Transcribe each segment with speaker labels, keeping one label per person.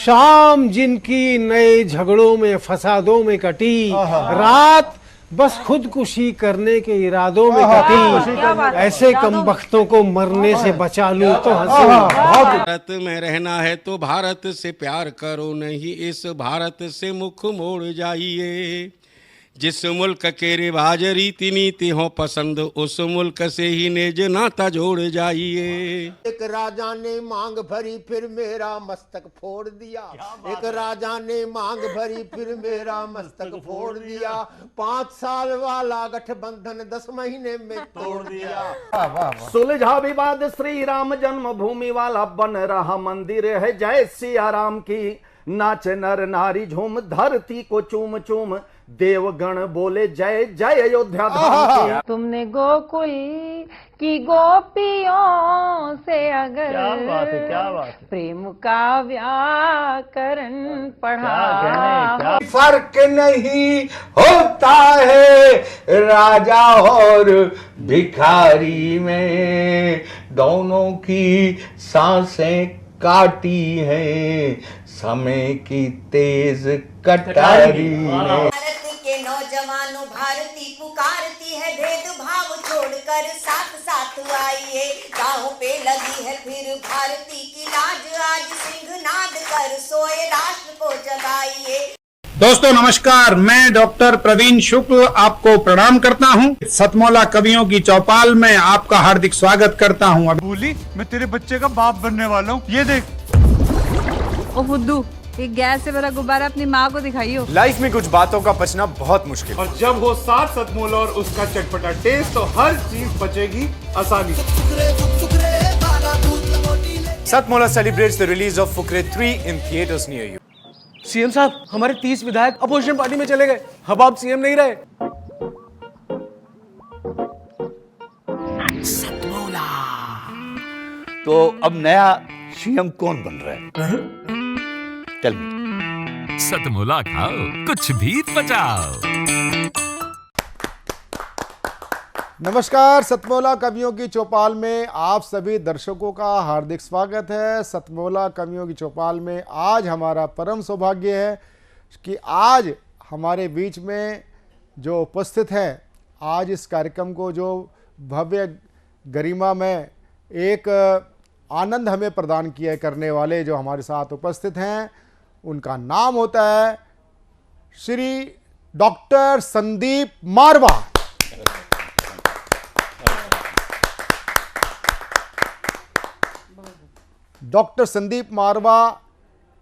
Speaker 1: शाम जिनकी नए झगड़ों में फसादों में कटी, रात बस खुदकुशी करने के इरादों में कटी, ऐसे कमबख्तों को मरने से बचा लूं तो हंसूं।
Speaker 2: भारत में रहना है तो भारत से प्यार करो, नहीं इस भारत से मुख मोड़ जाइए। जिस मुल्क के रिवाज रीति नीति हो पसंद, उस मुल्क से ही नेज नाता जोड़ जाइए।
Speaker 3: एक राजा ने मांग भरी फिर मेरा मस्तक फोड़ दिया। एक राजा ने मांग भरी फिर मेरा मस्तक फोड़ दिया। 5 साल वाला गठबंधन 10 महीने में तोड़ दिया।
Speaker 4: सुलझा विवाद श्री राम जन्मभूमि वाला बन रहा मंदिर है जय सिया राम की। नाच नर नारी झूम धरती को चूम चूम, देवगण बोले जय जय अयोध्या धाम की।
Speaker 5: तुमने गोकुल की गोपियों से अगर
Speaker 6: क्या बात है।
Speaker 5: प्रेम का व्याकरण पढ़ा,
Speaker 3: फर्क नहीं होता है राजा और भिखारी में, दोनों की सांसें काटी हैं समय की तेज कटारी ने।
Speaker 7: भारत के नौजवानों भारती पुकारती है, भेदभाव छोड़कर साथ साथ आइए। गाँव पे लगी है फिर भारती की लाज, आज सिंहनाद कर सोए राष्ट्र को जगाइए।
Speaker 6: दोस्तों नमस्कार, मैं डॉक्टर प्रवीण शुक्ल आपको प्रणाम करता हूं। सतमौला कवियों की चौपाल में आपका हार्दिक स्वागत करता हूं।
Speaker 8: बोली मैं तेरे बच्चे का बाप बनने वाला हूं, ये देख।
Speaker 9: ओ फुद्दू, एक गैस से भरा गुब्बारा अपनी माँ को दिखाइयो।
Speaker 10: लाइफ में कुछ बातों का बचना बहुत मुश्किल,
Speaker 8: और जब हो साथ सतमोला और उसका चटपटा टेस्ट, तो हर चीज बचेगी आसानी से।
Speaker 10: Satmola celebrates the release of Fukre 3 in theaters near you.
Speaker 1: CM साहब, हमारे 30 विधायक अपोजिशन पार्टी में चले गए, अब आप सीएम नहीं रहे।
Speaker 11: सतमोला तो अब नया सीएम कौन बन रहा है? Tell me.
Speaker 12: सतमोला खाओ, कुछ भी बचाओ।
Speaker 4: नमस्कार, सतमौला कवियों की चौपाल में आप सभी दर्शकों का हार्दिक स्वागत है। सतमौला कवियों की चौपाल में आज हमारा परम सौभाग्य है कि आज हमारे बीच में जो उपस्थित हैं, आज इस कार्यक्रम को जो भव्य गरिमा में एक आनंद हमें प्रदान किया करने वाले जो हमारे साथ उपस्थित हैं, उनका नाम होता है श्री डॉक्टर संदीप मारवा। डॉक्टर संदीप मारवा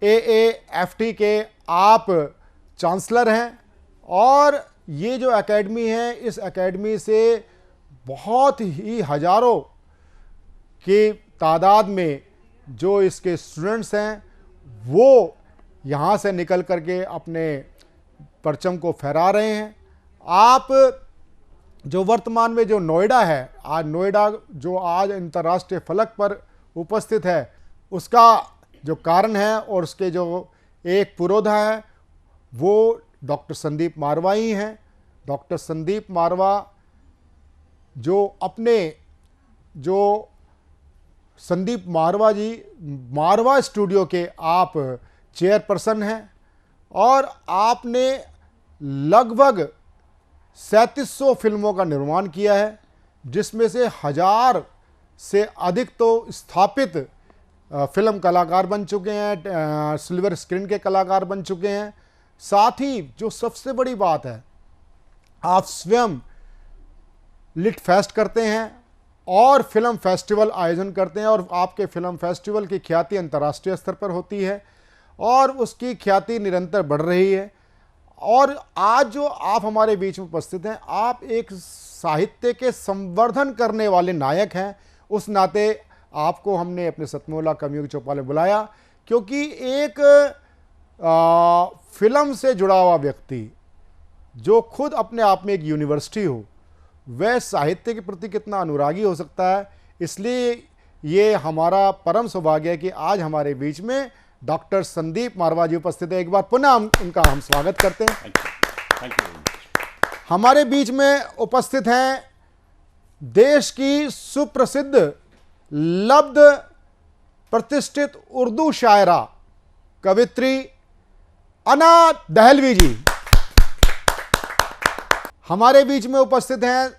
Speaker 4: AAFT के आप चांसलर हैं, और ये जो एकेडमी है, इस एकेडमी से बहुत ही हजारों की तादाद में जो इसके स्टूडेंट्स हैं वो यहाँ से निकल करके अपने परचम को फहरा रहे हैं। आप जो वर्तमान में जो नोएडा है, आज नोएडा जो आज अंतर्राष्ट्रीय फलक पर उपस्थित है, उसका जो कारण है और उसके जो एक पुरोधा है वो डॉक्टर संदीप मारवा ही हैं। डॉक्टर संदीप मारवा जो अपने जो संदीप मारवा जी मारवा स्टूडियो के आप चेयरपर्सन हैं, और आपने लगभग 3700 फिल्मों का निर्माण किया है, जिसमें से 1000 से अधिक तो स्थापित फिल्म कलाकार बन चुके हैं, सिल्वर स्क्रीन के कलाकार बन चुके हैं। साथ ही जो सबसे बड़ी बात है, आप स्वयं लिट फेस्ट करते हैं और फिल्म फेस्टिवल आयोजन करते हैं, और आपके फिल्म फेस्टिवल की ख्याति अंतर्राष्ट्रीय स्तर पर होती है और उसकी ख्याति निरंतर बढ़ रही है। और आज जो आप हमारे बीच में उपस्थित हैं, आप एक साहित्य के संवर्धन करने वाले नायक हैं। उस नाते आपको हमने अपने सतमौला कवियों की चौपाल में बुलाया, क्योंकि एक फिल्म से जुड़ा हुआ व्यक्ति जो खुद अपने आप में एक यूनिवर्सिटी हो, वह साहित्य के प्रति कितना अनुरागी हो सकता है। इसलिए ये हमारा परम सौभाग्य है कि आज हमारे बीच में डॉक्टर संदीप मारवा जी उपस्थित है। एक बार पुनः उनका हम स्वागत करते हैं। हमारे बीच में उपस्थित हैं देश की सुप्रसिद्ध लब्ध प्रतिष्ठित उर्दू शायरा कवित्री अना दहलवी जी हमारे बीच में उपस्थित हैं।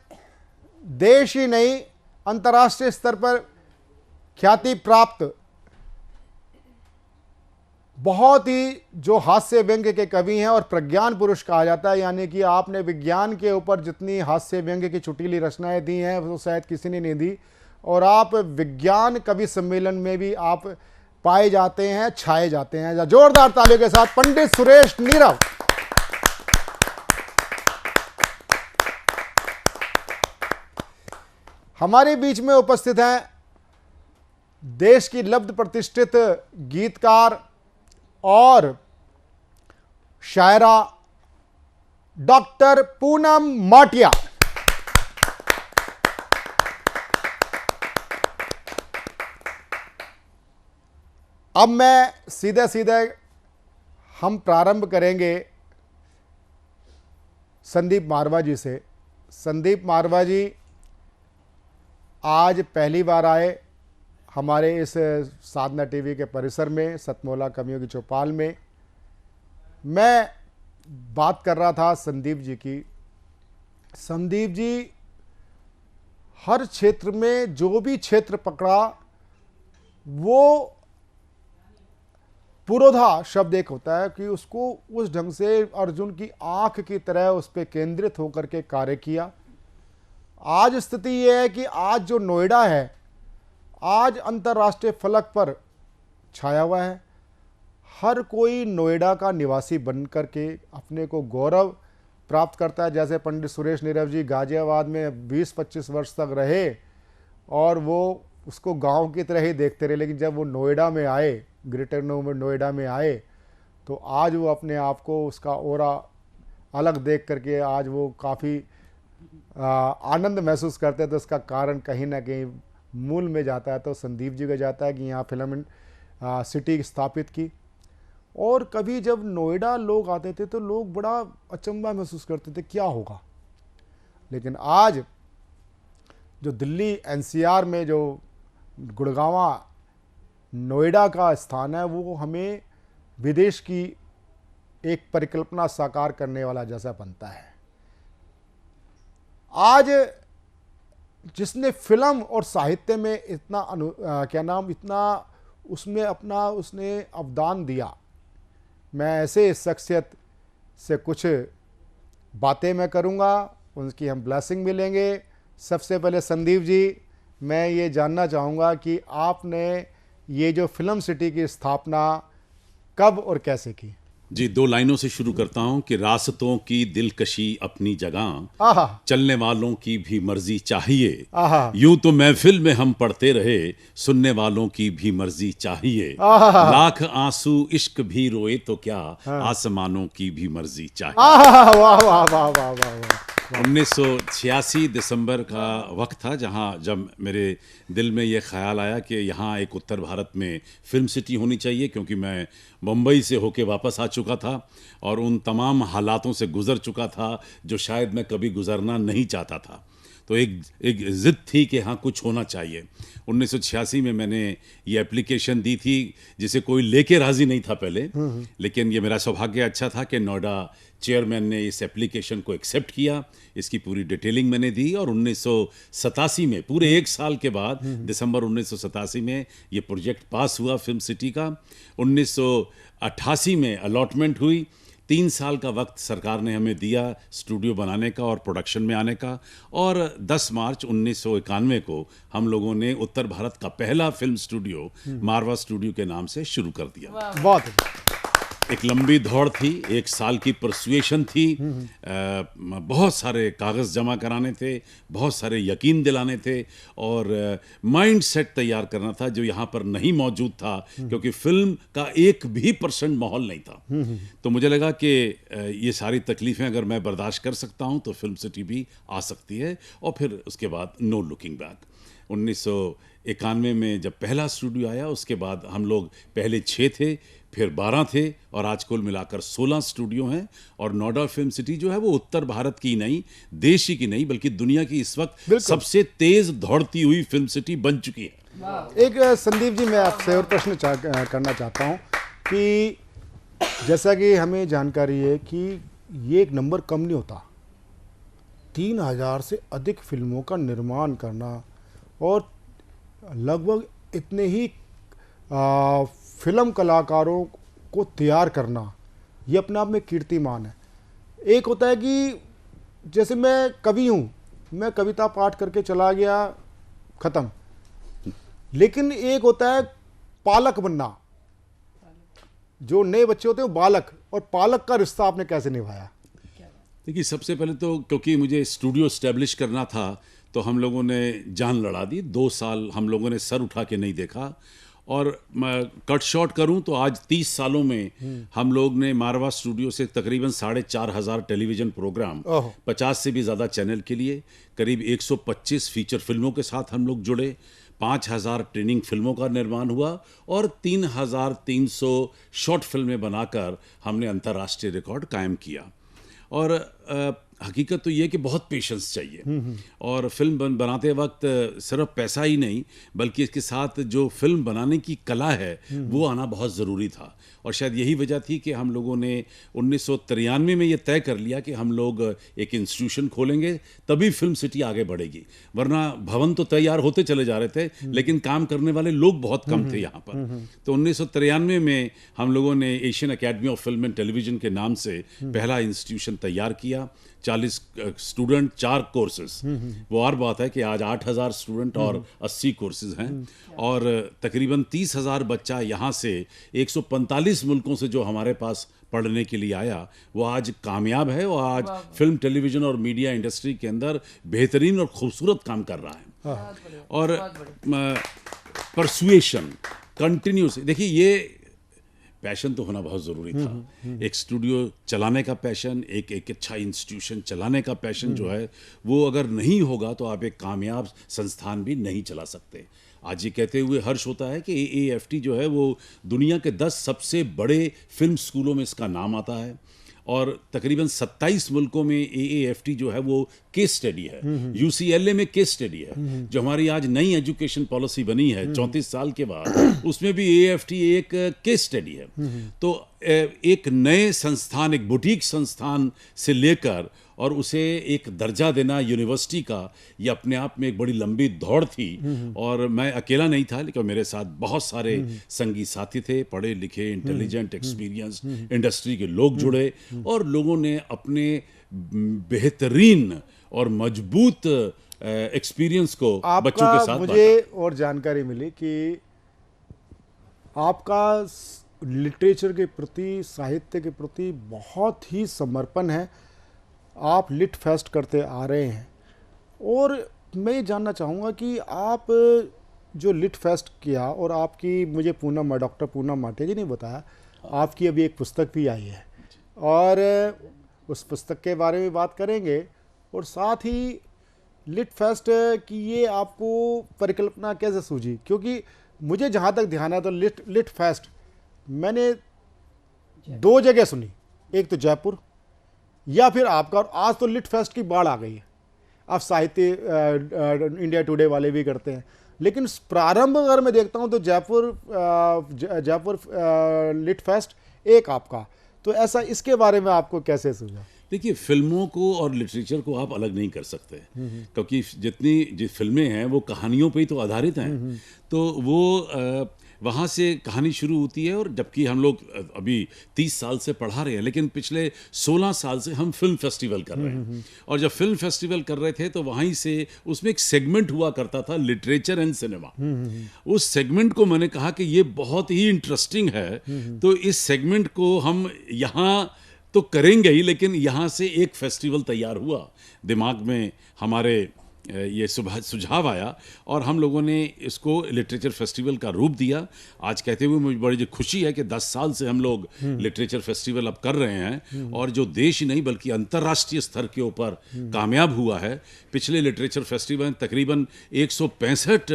Speaker 4: देश ही नहीं, अंतर्राष्ट्रीय स्तर पर ख्याति प्राप्त बहुत ही जो हास्य व्यंग्य के कवि हैं और प्रज्ञान पुरुष कहा जाता है, यानी कि आपने विज्ञान के ऊपर जितनी हास्य व्यंग्य की चुटीली रचनाएं दी हैं वो शायद किसी ने नहीं दी, और आप विज्ञान कवि सम्मेलन में भी आप पाए जाते हैं, छाए जाते हैं। जोरदार तालियों के साथ पंडित सुरेश नीरव। हमारे बीच में उपस्थित हैं देश की लब्ध प्रतिष्ठित गीतकार और शायरा डॉक्टर पूनम माटिया। अब मैं सीधे सीधे हम प्रारंभ करेंगे संदीप मारवा जी से। संदीप मारवा जी आज पहली बार आए हमारे इस साधना टीवी के परिसर में, सतमोला कवियों की चौपाल में। मैं बात कर रहा था संदीप जी की। संदीप जी हर क्षेत्र में जो भी क्षेत्र पकड़ा वो पुरोधा शब्द एक होता है कि उसको उस ढंग से अर्जुन की आंख की तरह उस पर केंद्रित होकर के कार्य किया। आज स्थिति यह है कि आज जो नोएडा है आज अंतर्राष्ट्रीय फलक पर छाया हुआ है। हर कोई नोएडा का निवासी बन करके अपने को गौरव प्राप्त करता है। जैसे पंडित सुरेश नीरव जी गाजियाबाद में 20-25 वर्ष तक रहे और वो उसको गांव की तरह ही देखते रहे, लेकिन जब वो नोएडा में आए, ग्रेटर नोएडा में आए, तो आज वो अपने आप को उसका ओरा अलग देख करके आज वो काफ़ी आनंद महसूस करते हैं। तो इसका कारण कहीं ना कहीं मूल में जाता है तो संदीप जी का जाता है कि यहाँ फिल्म सिटी स्थापित की। और कभी जब नोएडा लोग आते थे तो लोग बड़ा अचंभा महसूस करते थे क्या होगा, लेकिन आज जो दिल्ली एनसीआर में जो गुड़गांवा नोएडा का स्थान है वो हमें विदेश की एक परिकल्पना साकार करने वाला जैसा बनता है। आज जिसने फिल्म और साहित्य में इतना इतना उसमें अपना उसने अवदान दिया, मैं ऐसे शख्सियत से कुछ बातें मैं करूंगा, उनकी हम ब्लेसिंग मिलेंगे। सबसे पहले संदीप जी, मैं ये जानना चाहूँगा कि आपने ये जो फिल्म सिटी की स्थापना कब और कैसे की?
Speaker 13: जी, 2 लाइनों से शुरू करता हूं कि रास्तों की दिलकशी अपनी जगह, चलने वालों की भी मर्जी चाहिए। यूं तो महफिल में हम पढ़ते रहे, सुनने वालों की भी मर्जी चाहिए। लाख आंसू इश्क भी रोए तो क्या, आसमानों की भी मर्जी चाहिए।
Speaker 4: वाह वाह वाह वाह वाह वाह।
Speaker 13: 1986 दिसंबर का वक्त था जब मेरे दिल में ये ख्याल आया कि यहाँ एक उत्तर भारत में फिल्म सिटी होनी चाहिए, क्योंकि मैं मुंबई से होके वापस आ चुका था और उन तमाम हालातों से गुज़र चुका था जो शायद मैं कभी गुज़रना नहीं चाहता था। तो एक ज़िद थी कि हाँ कुछ होना चाहिए। 1986 में मैंने ये एप्लीकेशन दी थी जिसे कोई लेके राज़ी नहीं था पहले, लेकिन ये मेरा सौभाग्य अच्छा था कि नोएडा चेयरमैन ने इस एप्लीकेशन को एक्सेप्ट किया। इसकी पूरी डिटेलिंग मैंने दी और 1987 में, पूरे 1 साल के बाद, दिसंबर 1987 में ये प्रोजेक्ट पास हुआ फिल्म सिटी का। 1988 में अलॉटमेंट हुई। 3 साल का वक्त सरकार ने हमें दिया स्टूडियो बनाने का और प्रोडक्शन में आने का, और 10 मार्च 1991 को हम लोगों ने उत्तर भारत का पहला फिल्म स्टूडियो मारवा स्टूडियो के नाम से शुरू कर दिया।
Speaker 4: बहुत
Speaker 13: एक लंबी दौड़ थी, 1 साल की परसुएशन थी, बहुत सारे कागज़ जमा कराने थे, बहुत सारे यकीन दिलाने थे और माइंड सेट तैयार करना था जो यहाँ पर नहीं मौजूद था, क्योंकि फिल्म का 1% माहौल नहीं था। तो मुझे लगा कि ये सारी तकलीफ़ें अगर मैं बर्दाश्त कर सकता हूँ तो फिल्म सिटी भी आ सकती है। और फिर उसके बाद नो लुकिंग बैक। 1991 में जब पहला स्टूडियो आया, उसके बाद हम लोग पहले 6 थे, फिर 12 थे और आज कुल मिलाकर 16 स्टूडियो हैं। और नोएडा फिल्म सिटी जो है वो उत्तर भारत की नहीं, देश ही की नहीं, बल्कि दुनिया की इस वक्त सबसे तेज दौड़ती हुई फिल्म सिटी बन चुकी है।
Speaker 4: एक संदीप जी, मैं आपसे और प्रश्न करना चाहता हूँ कि जैसा कि हमें जानकारी है कि ये एक नंबर कम नहीं होता, 3000 से अधिक फिल्मों का निर्माण करना और लगभग इतने ही फिल्म कलाकारों को तैयार करना, ये अपने आप में कीर्तिमान है। एक होता है कि जैसे मैं कवि हूँ, मैं कविता पाठ करके चला गया, ख़त्म। लेकिन एक होता है पालक बनना, जो नए बच्चे होते हैं वो बालक, और पालक का रिश्ता आपने कैसे निभाया?
Speaker 13: देखिए, सबसे पहले तो क्योंकि मुझे स्टूडियो इस्टेब्लिश करना था तो हम लोगों ने जान लड़ा दी। 2 साल हम लोगों ने सर उठा के नहीं देखा। और मैं कट शॉर्ट करूं तो आज 30 सालों में हम लोग ने मारवा स्टूडियो से तकरीबन 4,500 टेलीविज़न प्रोग्राम, 50 से भी ज़्यादा चैनल के लिए, करीब 125 फीचर फिल्मों के साथ हम लोग जुड़े, 5,000 ट्रेनिंग फिल्मों का निर्माण हुआ और 3,300 शॉर्ट फिल्में बनाकर हमने अंतर्राष्ट्रीय रिकॉर्ड कायम किया। और हकीकत तो ये कि बहुत पेशेंस चाहिए और फिल्म बनाते वक्त सिर्फ पैसा ही नहीं बल्कि इसके साथ जो फिल्म बनाने की कला है वो आना बहुत ज़रूरी था। और शायद यही वजह थी कि हम लोगों ने 1993 में ये तय कर लिया कि हम लोग एक इंस्टीट्यूशन खोलेंगे, तभी फिल्म सिटी आगे बढ़ेगी। वरना भवन तो तैयार होते चले जा रहे थे लेकिन काम करने वाले लोग बहुत कम थे यहाँ पर। तो 1993 में हम लोगों ने Asian academy of film and television के नाम से पहला इंस्टीट्यूशन तैयार किया। 40 स्टूडेंट, 4 कोर्सेज। वो और बात है कि आज 8,000 स्टूडेंट और 80 कोर्सेज हैं और तकरीबन 30,000 बच्चा यहाँ से 145 मुल्कों से जो हमारे पास पढ़ने के लिए आया वो आज कामयाब है और आज फिल्म, टेलीविज़न और मीडिया इंडस्ट्री के अंदर बेहतरीन और खूबसूरत काम कर रहा है। और परसुएशन कंटिन्यूस, देखिए ये पैशन तो होना बहुत ज़रूरी था। एक स्टूडियो चलाने का पैशन, एक अच्छा इंस्टीट्यूशन चलाने का पैशन जो है वो अगर नहीं होगा तो आप एक कामयाब संस्थान भी नहीं चला सकते। आज ये कहते हुए हर्ष होता है कि AAFT जो है वो दुनिया के 10 सबसे बड़े फिल्म स्कूलों में इसका नाम आता है और तकरीबन 27 मुल्कों में AAFT जो है वो केस स्टडी है। UCLA में केस स्टडी है। जो हमारी आज नई एजुकेशन पॉलिसी बनी है 34 साल के बाद, उसमें भी AAFT एक केस स्टडी है। तो एक नए संस्थान, एक बुटीक संस्थान से लेकर और उसे एक दर्जा देना यूनिवर्सिटी का, ये अपने आप में एक बड़ी लंबी दौड़ थी। और मैं अकेला नहीं था लेकिन मेरे साथ बहुत सारे संगी साथी थे, पढ़े लिखे, इंटेलिजेंट, एक्सपीरियंस इंडस्ट्री के लोग जुड़े और लोगों ने अपने बेहतरीन और मजबूत एक्सपीरियंस को बच्चों के साथ
Speaker 4: मुझे और जानकारी मिली कि आपका लिटरेचर के प्रति, साहित्य के प्रति बहुत ही समर्पण है। आप लिट फेस्ट करते आ रहे हैं और मैं ये जानना चाहूँगा कि आप जो लिट फेस्ट किया और आपकी, मुझे डॉक्टर पूनम माटे जी ने बताया आपकी अभी एक पुस्तक भी आई है और उस पुस्तक के बारे में बात करेंगे। और साथ ही लिट फेस्ट की ये आपको परिकल्पना कैसे सूझी? क्योंकि मुझे जहाँ तक ध्यान है तो लिट फेस्ट मैंने 2 जगह सुनी, एक तो जयपुर या फिर आपका, और आज तो लिट फेस्ट की बाढ़ आ गई है। अब साहित्य इंडिया टुडे वाले भी करते हैं, लेकिन प्रारंभ अगर मैं देखता हूं तो जयपुर लिट फेस्ट एक आपका, तो ऐसा इसके बारे में आपको कैसे सूझा?
Speaker 13: देखिए, फिल्मों को और लिटरेचर को आप अलग नहीं कर सकते क्योंकि जितनी फिल्में हैं वो कहानियों पे ही तो आधारित हैं। तो वो वहाँ से कहानी शुरू होती है और जबकि हम लोग अभी 30 साल से पढ़ा रहे हैं लेकिन पिछले 16 साल से हम फिल्म फेस्टिवल कर रहे हैं। और जब फिल्म फेस्टिवल कर रहे थे तो वहीं से उसमें एक सेगमेंट हुआ करता था, लिटरेचर एंड सिनेमा। उस सेगमेंट को मैंने कहा कि ये बहुत ही इंटरेस्टिंग है, तो इस सेगमेंट को हम यहाँ तो करेंगे ही, लेकिन यहाँ से एक फेस्टिवल तैयार हुआ। दिमाग में हमारे ये सुझाव आया और हम लोगों ने इसको लिटरेचर फेस्टिवल का रूप दिया। आज कहते हुए मुझे बड़ी खुशी है कि 10 साल से हम लोग लिटरेचर फेस्टिवल अब कर रहे हैं और जो देश ही नहीं बल्कि अंतर्राष्ट्रीय स्तर के ऊपर कामयाब हुआ है। पिछले लिटरेचर फेस्टिवल तकरीबन 165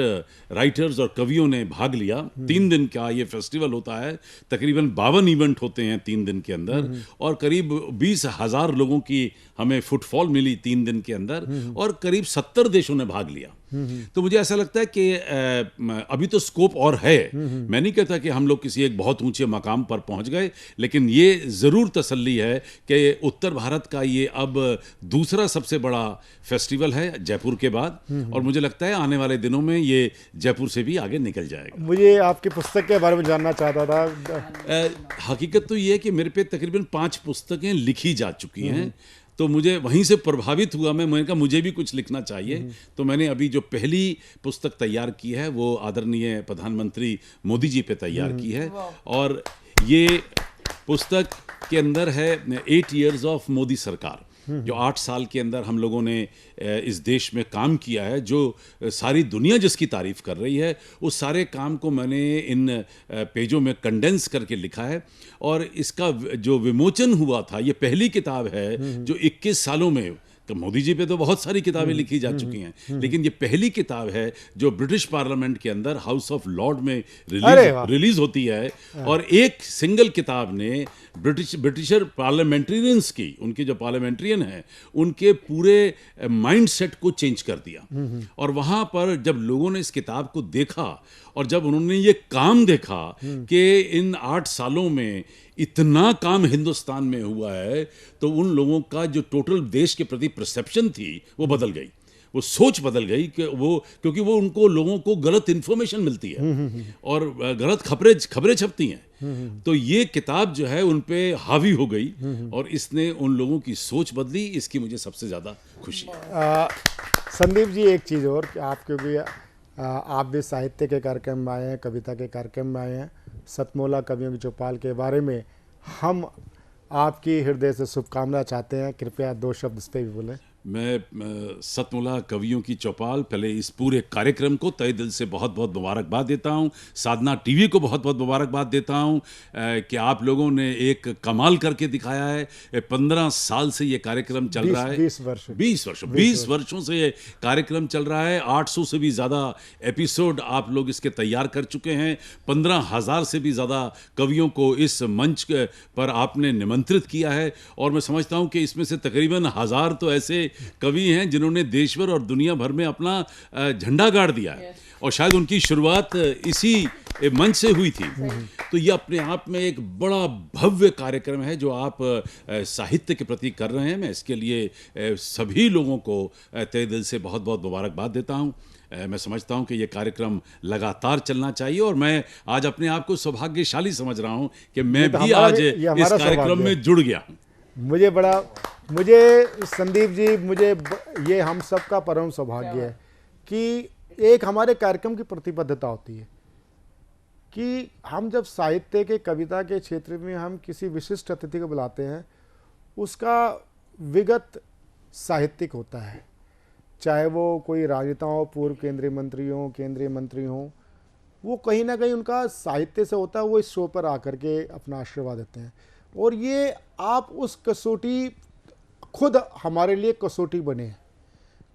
Speaker 13: राइटर्स और कवियों ने भाग लिया। 3 दिन का ये फेस्टिवल होता है, तकरीबन 52 इवेंट होते हैं 3 दिन के अंदर और करीब 20,000 लोगों की हमें फुटफॉल मिली 3 दिन के अंदर और करीब 70 70 देशों ने भाग लिया। तो मुझे ऐसा लगता है कि अभी तो स्कोप और है। मैं नहीं कहता कि हम लोग किसी एक बहुत ऊंचे मकाम पर पहुंच गए, लेकिन ये ज़रूर तसल्ली है कि उत्तर भारत का ये अब दूसरा सबसे बड़ा फेस्टिवल है जयपुर के बाद, और मुझे लगता है आने वाले दिनों में ये जयपुर से भी आगे निकल जाएगा।
Speaker 4: मुझे आपकी पुस्तक के बारे में जानना चाहता था।
Speaker 13: हकीकत तो ये है कि मेरे पे तकरीबन 5 पुस्तकें लिखी जा चुकी हैं, तो मुझे वहीं से प्रभावित हुआ। मैंने कहा मुझे भी कुछ लिखना चाहिए, तो मैंने अभी जो पहली पुस्तक तैयार की है वो आदरणीय प्रधानमंत्री मोदी जी पे तैयार की है, और ये पुस्तक के अंदर है 8 years ऑफ मोदी सरकार, जो 8 साल के अंदर हम लोगों ने इस देश में काम किया है, जो सारी दुनिया जिसकी तारीफ कर रही है, उस सारे काम को मैंने इन पेजों में कंडेंस करके लिखा है। और इसका जो विमोचन हुआ था, ये पहली किताब है जो 21 सालों में, तो मोदी जी पे तो बहुत सारी किताबें लिखी जा चुकी हैं, लेकिन ये पहली किताब है जो ब्रिटिश पार्लियामेंट के अंदर हाउस ऑफ लॉर्ड में रिलीज होती है, और एक सिंगल किताब ने ब्रिटिशर पार्लियामेंटेरियंस की, उनके जो पार्लियामेंटेरियन हैं, उनके पूरे माइंडसेट को चेंज कर दिया। और वहाँ पर जब लोगों ने इस किताब को देखा और जब उन्होंने ये काम देखा कि इन 8 सालों में इतना काम हिंदुस्तान में हुआ है, तो उन लोगों का जो टोटल देश के प्रति परसेप्शन थी वो बदल गई, वो सोच बदल गई कि क्योंकि वो उनको लोगों को गलत इन्फॉर्मेशन मिलती है और गलत खबरें छपती हैं। तो ये किताब जो है उन पे हावी हो गई और इसने उन लोगों की सोच बदली। इसकी मुझे सबसे ज़्यादा खुशी है।
Speaker 4: संदीप जी, एक चीज़ और, आप क्योंकि आप भी साहित्य के कार्यक्रम में आए हैं, कविता के कार्यक्रम में आए हैं, सतमोला कवियों की चौपाल के बारे में हम आपकी हृदय से शुभकामना चाहते हैं। कृपया 2 शब्द इस पर भी बोलें।
Speaker 13: मैं सतमोला कवियों की चौपाल, पहले इस पूरे कार्यक्रम को तहे दिल से बहुत बहुत मुबारकबाद देता हूं। साधना टीवी को बहुत बहुत मुबारकबाद देता हूं कि आप लोगों ने एक कमाल करके दिखाया है। 15 साल से ये कार्यक्रम चल रहा है, 20 वर्षों से ये कार्यक्रम चल रहा है। 800 से भी ज़्यादा एपिसोड आप लोग इसके तैयार कर चुके हैं। 15,000 से भी ज़्यादा कवियों को इस मंच पर आपने निमंत्रित किया है, और मैं समझता हूँ कि इसमें से तकरीबन 1000 तो ऐसे कवि हैं जिन्होंने देश भर और दुनिया भर में अपना झंडा गाड़ दिया है, और शायद उनकी शुरुआत इसी मंच से हुई थी। तो ये अपने आप में एक बड़ा भव्य कार्यक्रम है जो आप साहित्य के प्रति कर रहे हैं। मैं इसके लिए सभी लोगों को तहे दिल से बहुत बहुत मुबारकबाद देता हूँ। मैं समझता हूँ कि ये कार्यक्रम लगातार चलना चाहिए, और मैं आज अपने आप को सौभाग्यशाली समझ रहा हूँ कि मैं भी आज इस कार्यक्रम में जुड़ गया हूँ।
Speaker 4: मुझे संदीप जी, ये हम सब का परम सौभाग्य है कि एक हमारे कार्यक्रम की प्रतिबद्धता होती है कि हम जब साहित्य के, कविता के क्षेत्र में हम किसी विशिष्ट अतिथि को बुलाते हैं, उसका विगत साहित्यिक होता है, चाहे वो कोई राजनेता हो, पूर्व केंद्रीय मंत्री हो, वो कहीं ना कहीं उनका साहित्य से होता है, वो इस शो पर आकर के अपना आशीर्वाद देते हैं। और ये आप उस कसौटी, खुद हमारे लिए कसौटी बने हैं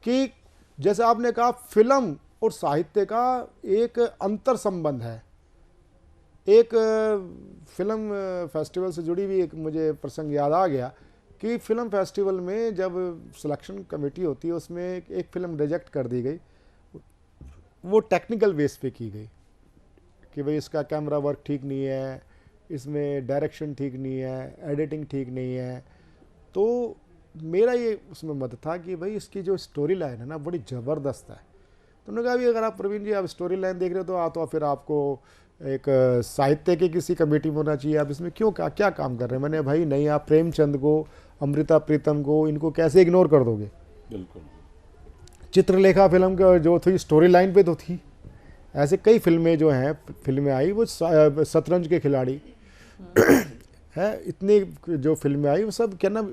Speaker 4: कि जैसे आपने कहा, फिल्म और साहित्य का एक अंतर संबंध है। एक फिल्म फेस्टिवल से जुड़ी भी एक मुझे प्रसंग याद आ गया कि फिल्म फेस्टिवल में जब सिलेक्शन कमेटी होती है, उसमें एक फिल्म रिजेक्ट कर दी गई, वो टेक्निकल बेस पे की गई कि भाई इसका कैमरा वर्क ठीक नहीं है, इसमें डायरेक्शन ठीक नहीं है, एडिटिंग ठीक नहीं है। तो मेरा ये उसमें मत था कि भाई इसकी जो स्टोरी लाइन है ना, बड़ी ज़बरदस्त है। तो उन्होंने कहा भी अगर आप प्रवीण जी आप स्टोरी लाइन देख रहे हो तो फिर आपको एक साहित्य की किसी कमेटी में होना चाहिए, आप इसमें क्यों क्या काम कर रहे हैं। मैंने भाई नहीं, आप प्रेमचंद को, अमृता प्रीतम को, इनको कैसे इग्नोर कर दोगे। बिल्कुल। चित्रलेखा फिल्म का जो थी स्टोरी लाइन पे तो थी, ऐसे कई फिल्में जो हैं, फिल्में आई, वो शतरंज के खिलाड़ी है, इतनी जो फिल्में आई वो सब क्या ना,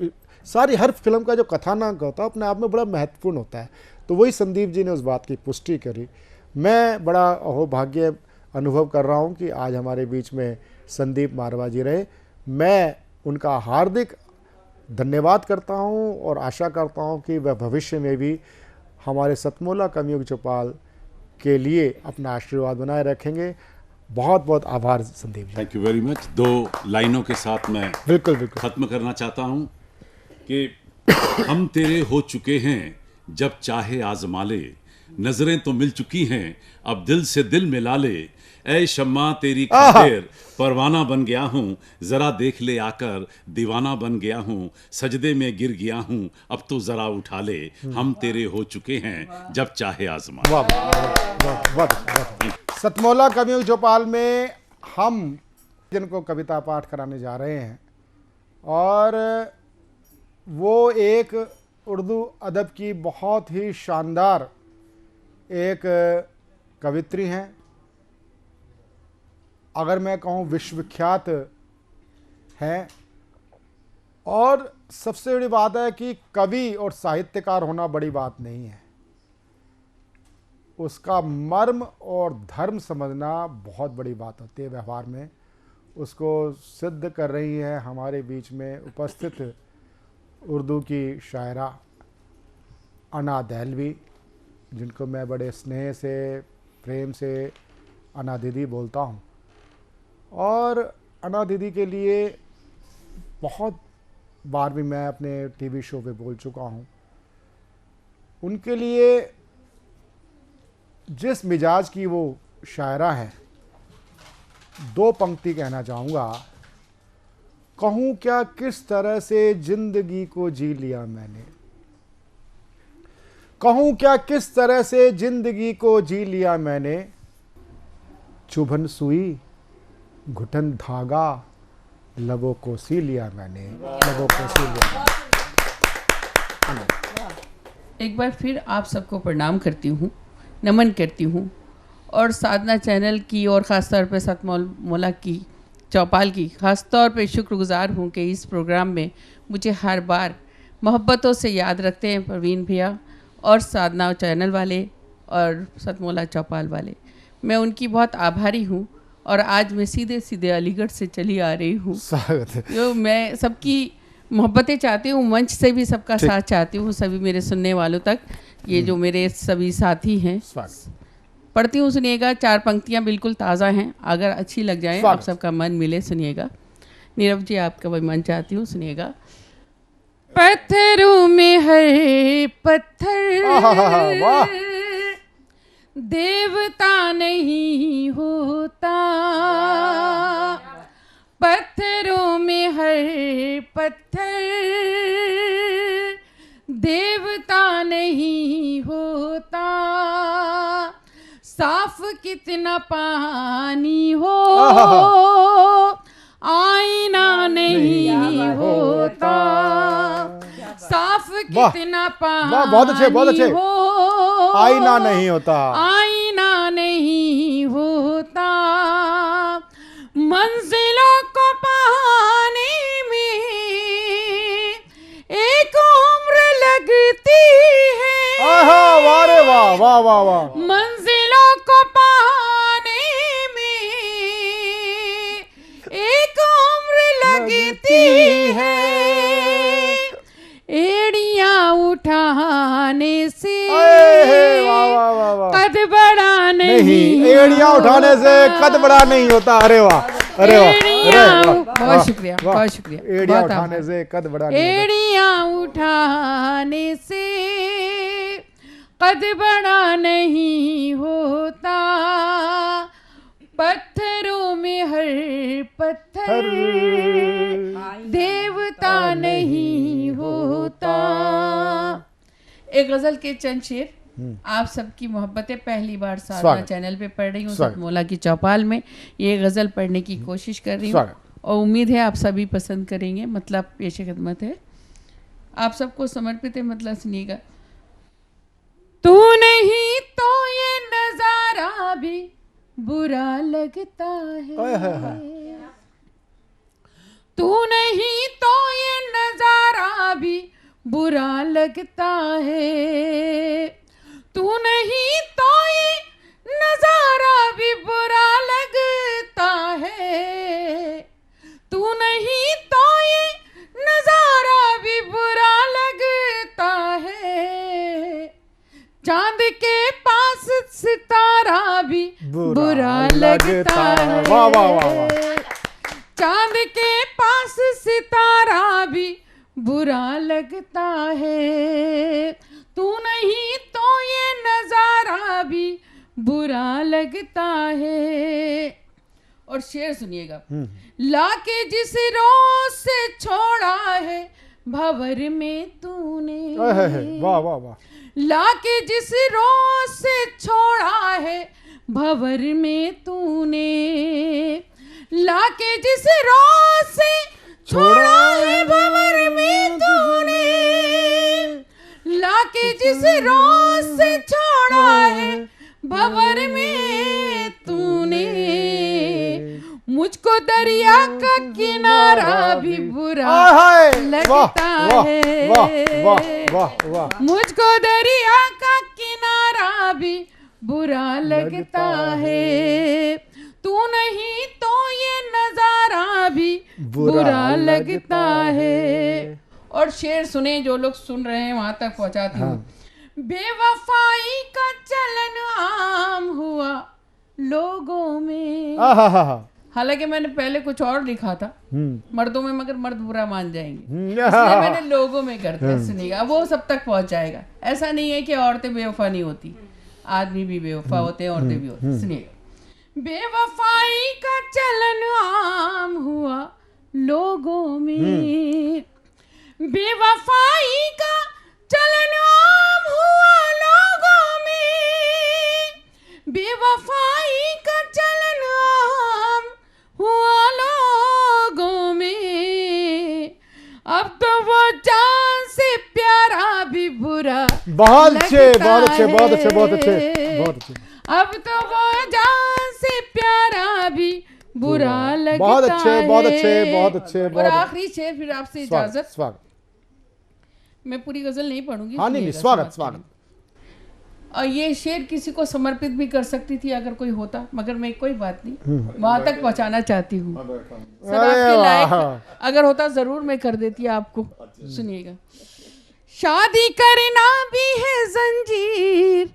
Speaker 4: सारी हर फिल्म का जो कथानक होता है अपने आप में बड़ा महत्वपूर्ण होता है। तो वही संदीप जी ने उस बात की पुष्टि करी। मैं बड़ा अहोभाग्य अनुभव कर रहा हूँ कि आज हमारे बीच में संदीप मारवा जी रहे। मैं उनका हार्दिक धन्यवाद करता हूँ और आशा करता हूँ कि वह भविष्य में भी हमारे सतमोला कवियों की चौपाल के लिए अपना आशीर्वाद बनाए रखेंगे। बहुत बहुत आभार Sandeep ji.
Speaker 13: Thank you very much. 2 लाइनों के साथ मैं बिल्कुल खत्म करना चाहता हूँ कि हम तेरे हो चुके हैं जब चाहे आजमा ले, नजरें तो मिल चुकी हैं अब दिल से दिल मिला ले। ऐ शम्मा तेरी खातिर परवाना बन गया हूँ, जरा देख ले आकर दीवाना बन गया हूँ। सजदे में गिर गया हूँ अब तो जरा उठा ले, हम तेरे हो चुके हैं जब चाहे आजमा।
Speaker 4: वाह वाह वाह। सतमौला कवियों की चौपाल में हम जिनको कविता पाठ कराने जा रहे हैं, और वो एक उर्दू अदब की बहुत ही शानदार एक कवित्री हैं। अगर मैं कहूँ विश्वविख्यात हैं। और सबसे बड़ी बात है कि कवि और साहित्यकार होना बड़ी बात नहीं है, उसका मर्म और धर्म समझना बहुत बड़ी बात होती है व्यवहार में। उसको सिद्ध कर रही है हमारे बीच में उपस्थित उर्दू की शायरा अना दहलवी, जिनको मैं बड़े स्नेह से प्रेम से अना दीदी बोलता हूँ। और अना दीदी के लिए बहुत बार भी मैं अपने टीवी शो पे बोल चुका हूँ। उनके लिए जिस मिजाज की वो शायरा है, दो पंक्ति कहना चाहूँगा। कहूँ क्या किस तरह से जिंदगी को जी लिया मैंने, कहूँ क्या किस तरह से जिंदगी को जी लिया मैंने। चुभन सुई घुटन धागा लबों को सी लिया मैंने, लबों को सी लिया।
Speaker 14: एक बार फिर आप सबको प्रणाम करती हूँ, नमन करती हूँ, और साधना चैनल की और ख़ास तौर पे सतमौला की चौपाल की ख़ास तौर पे शुक्रगुजार हूँ कि इस प्रोग्राम में मुझे हर बार मोहब्बतों से याद रखते हैं प्रवीण भैया और साधना चैनल वाले और सतमौला चौपाल वाले। मैं उनकी बहुत आभारी हूँ। और आज मैं सीधे सीधे अलीगढ़ से चली आ रही हूँ। जो मैं सबकी मोहब्बतें चाहती हूँ, मंच से भी सबका साथ चाहती हूँ, सभी मेरे सुनने वालों तक। ये जो मेरे सभी साथी हैं, पढ़ती हूँ, सुनिएगा। 4 पंक्तियाँ बिल्कुल ताज़ा हैं, अगर अच्छी लग जाए, आप सबका मन मिले, सुनिएगा। नीरव जी आपका वही मन चाहती हूँ, सुनिएगा। पत्थरों में हर पत्थर देवता नहीं होता, पत्थरों में हर पत्थर देवता नहीं होता। साफ कितना पानी हो आईना नहीं होता, साफ कितना पानी
Speaker 4: बहुत अच्छे हो आईना नहीं होता,
Speaker 14: आईना नहीं होता। मंजिलों को पाने में एक उम्र लगती है।
Speaker 4: वाह रे वाह वाह वाह वाह।
Speaker 14: मंजिलों को पाने में एक उम्र लगती है। एड़ियां उठाने से कद बड़ा नहीं,
Speaker 4: एड़ियां उठाने से कद बड़ा नहीं होता। अरे वाह, अरे वाह,
Speaker 14: बहुत शुक्रिया, बहुत शुक्रिया।
Speaker 4: एड़ियां उठाने से कद बड़ा नहीं,
Speaker 14: एड़ियां उठाने से कद बड़ा नहीं होता। पत्थरों में हर पत्थर देवता नहीं होता। एक गजल के चंद शेर आप सबकी मोहब्बतें पहली बार साधना चैनल पे पढ़ रही हूँ, सतमौला की चौपाल में ये गजल पढ़ने की कोशिश कर रही हूँ और उम्मीद है आप सभी पसंद करेंगे। मतलब पेश खिदमत है, आप सबको समर्पित है। मतलब सुनिएगा। तू नहीं तो ये नजारा भी बुरा लगता है, तू नहीं तो ये नजारा भी बुरा लगता है, तू नहीं तो ये नजारा भी बुरा लगता है, तू नहीं तो ये नजारा भी बुरा लगता है। चांद के पास सितारा भी बुरा लगता है,
Speaker 4: वाह वाह वाह।
Speaker 14: चांद के पास सितारा भी बुरा लगता है। तू नहीं लगता है। और शेर सुनिएगा। लाके जिस रोज से छोड़ा है भंवर में तूने,
Speaker 4: वाह वाह वाह,
Speaker 14: लाके जिस रोज से छोड़ा है भंवर में तूने, लाके जिस रोज से छोड़ा है भंवर में तूने, लाके जिस रोज से छोड़ा है भंवर में तूने, मुझको दरिया का किनारा भी बुरा लगता है, मुझको दरिया का किनारा भी बुरा लगता है, तू नहीं तो ये नजारा भी बुरा लगता है। और शेर सुने, जो लोग सुन रहे हैं वहां तक पहुंचाती हूँ। बेवफाई का चलन आम हुआ लोगों में, हालांकि मैंने पहले कुछ और लिखा था मर्दों में, मगर मर्द बुरा मान जाएंगे, इसलिए मैंने लोगों में कर दिया। सुनिएगा, वो सब तक पहुंच जाएगा। ऐसा नहीं है कि औरतें बेवफा नहीं होती, आदमी भी बेवफा होते हैं, औरतें भी होती हैं। सुनिएगा, बेवफाई का चलन आम हुआ लोगों में, बेवफाई का चलन आम हुआ लोगों में, बेवफाई का चलन आम हुआ लोगों में, अब तो वो जान से प्यारा भी बुरा
Speaker 4: बहुत अच्छे, बहुत अच्छे, बहुत अच्छे, बहुत अच्छे, बहुत अच्छे।
Speaker 14: अब तो वो जान से प्यारा भी बुरा लगता
Speaker 4: बहुत अच्छे,
Speaker 14: है।
Speaker 4: बहुत अच्छे, बहुत अच्छे।
Speaker 14: और आखिरी शेर, फिर आपसे इजाजत।
Speaker 4: स्वागत।
Speaker 14: मैं पूरी गजल नहीं पढ़ूंगी।
Speaker 4: हाँ नहीं, स्वागत स्वागत।
Speaker 14: और ये शेर किसी को समर्पित भी कर सकती थी अगर कोई होता, मगर मैं कोई बात नहीं, वहां तक पहुंचाना चाहती हूँ। सर आपके लायक अगर होता जरूर मैं कर देती आपको। सुनिएगा, शादी करना भी है जंजीर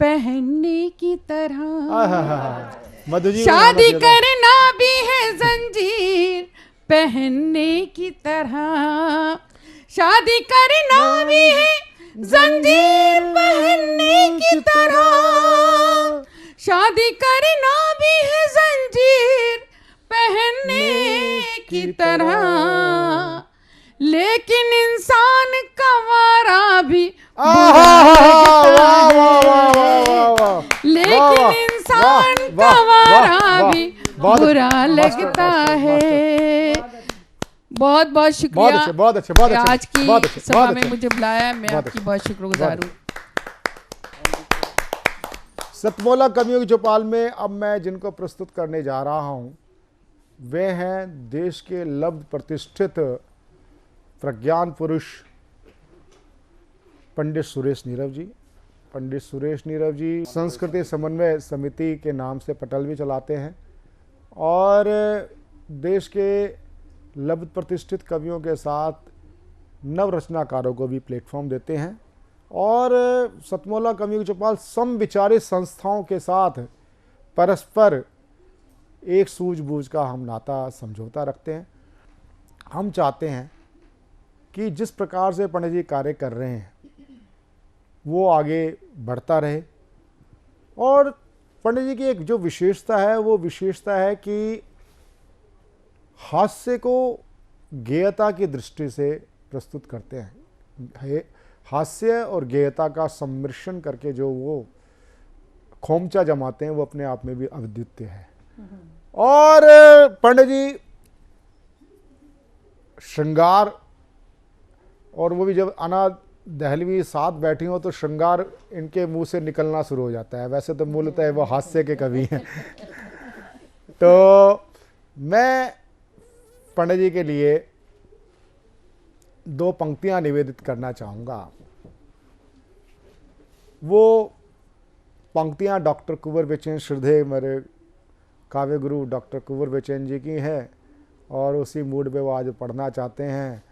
Speaker 14: पहनने की तरह, शादी करना भी है जंजीर पहनने की तरह, शादी करना भी है जंजीर पहनने की तरह, शादी करना भी है जंजीर पहनने की तरह, लेकिन इंसान का वारा भी लेकिन इंसान का वारा भी बुरा लगता है। बहुत बहुत शुक्रिया,
Speaker 4: बहुत अच्छे, बहुत अच्छे,
Speaker 14: आज की सभा में मुझे बुलाया, मैं आपकी बहुत शुक्रगुजार हूँ।
Speaker 4: सतमोला कवियों की चौपाल में अब मैं जिनको प्रस्तुत करने जा रहा हूँ वे हैं देश के लब्ध प्रतिष्ठित प्रज्ञान पुरुष पंडित सुरेश नीरव जी। पंडित सुरेश नीरव जी संस्कृति समन्वय समिति के नाम से पटल भी चलाते हैं और देश के लब्ध प्रतिष्ठित कवियों के साथ नव रचनाकारों को भी प्लेटफॉर्म देते हैं और सतमोला कवियों की चौपाल समविचारित संस्थाओं के साथ परस्पर एक सूझबूझ का हम नाता समझौता रखते हैं। हम चाहते हैं कि जिस प्रकार से पंडित जी कार्य कर रहे हैं वो आगे बढ़ता रहे और पंडित जी की एक जो विशेषता है वो विशेषता है कि हास्य को गेयता की दृष्टि से प्रस्तुत करते हैं। हास्य और गेयता का सम्मिश्रण करके जो वो खोमचा जमाते हैं वो अपने आप में भी अद्वितीय है। और पंडित जी श्रृंगार, और वो भी जब अना दहलवी साथ बैठी हो तो श्रृंगार इनके मुंह से निकलना शुरू हो जाता है। वैसे तो मूलतः वो हास्य के कवि हैं। तो मैं पंडित जी के लिए दो पंक्तियां निवेदित करना चाहूँगा। वो पंक्तियां डॉक्टर कुंवर बेचैन, श्रद्धेय मेरे काव्य गुरु डॉक्टर कुंवर बेचैन जी की हैं और उसी मूड में वो आज पढ़ना चाहते हैं।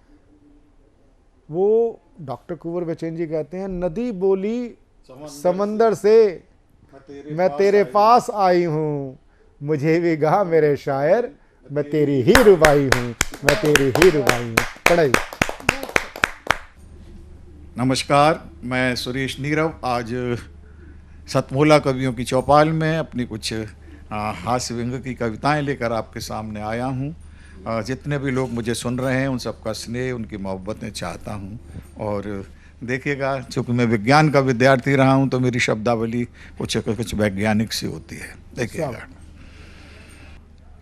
Speaker 4: वो डॉक्टर कुंवर बेचैन जी कहते हैं, नदी बोली समंदर से मैं तेरे पास आई हूँ, मुझे भी कहा मेरे शायर मैं तेरी ही रुबाई हूँ, मैं तेरी ही रुबाई हूँ। पढ़ाई।
Speaker 15: नमस्कार, मैं सुरेश नीरव आज सतमोला कवियों की चौपाल में अपनी कुछ हास्य व्यंग की कविताएं लेकर आपके सामने आया हूं। जितने भी लोग मुझे सुन रहे हैं उन सबका स्नेह, उनकी मोहब्बतें चाहता हूं। और देखिएगा, चूँकि मैं विज्ञान का विद्यार्थी रहा हूं तो मेरी शब्दावली कुछ वैज्ञानिक सी होती है। देखिएगा,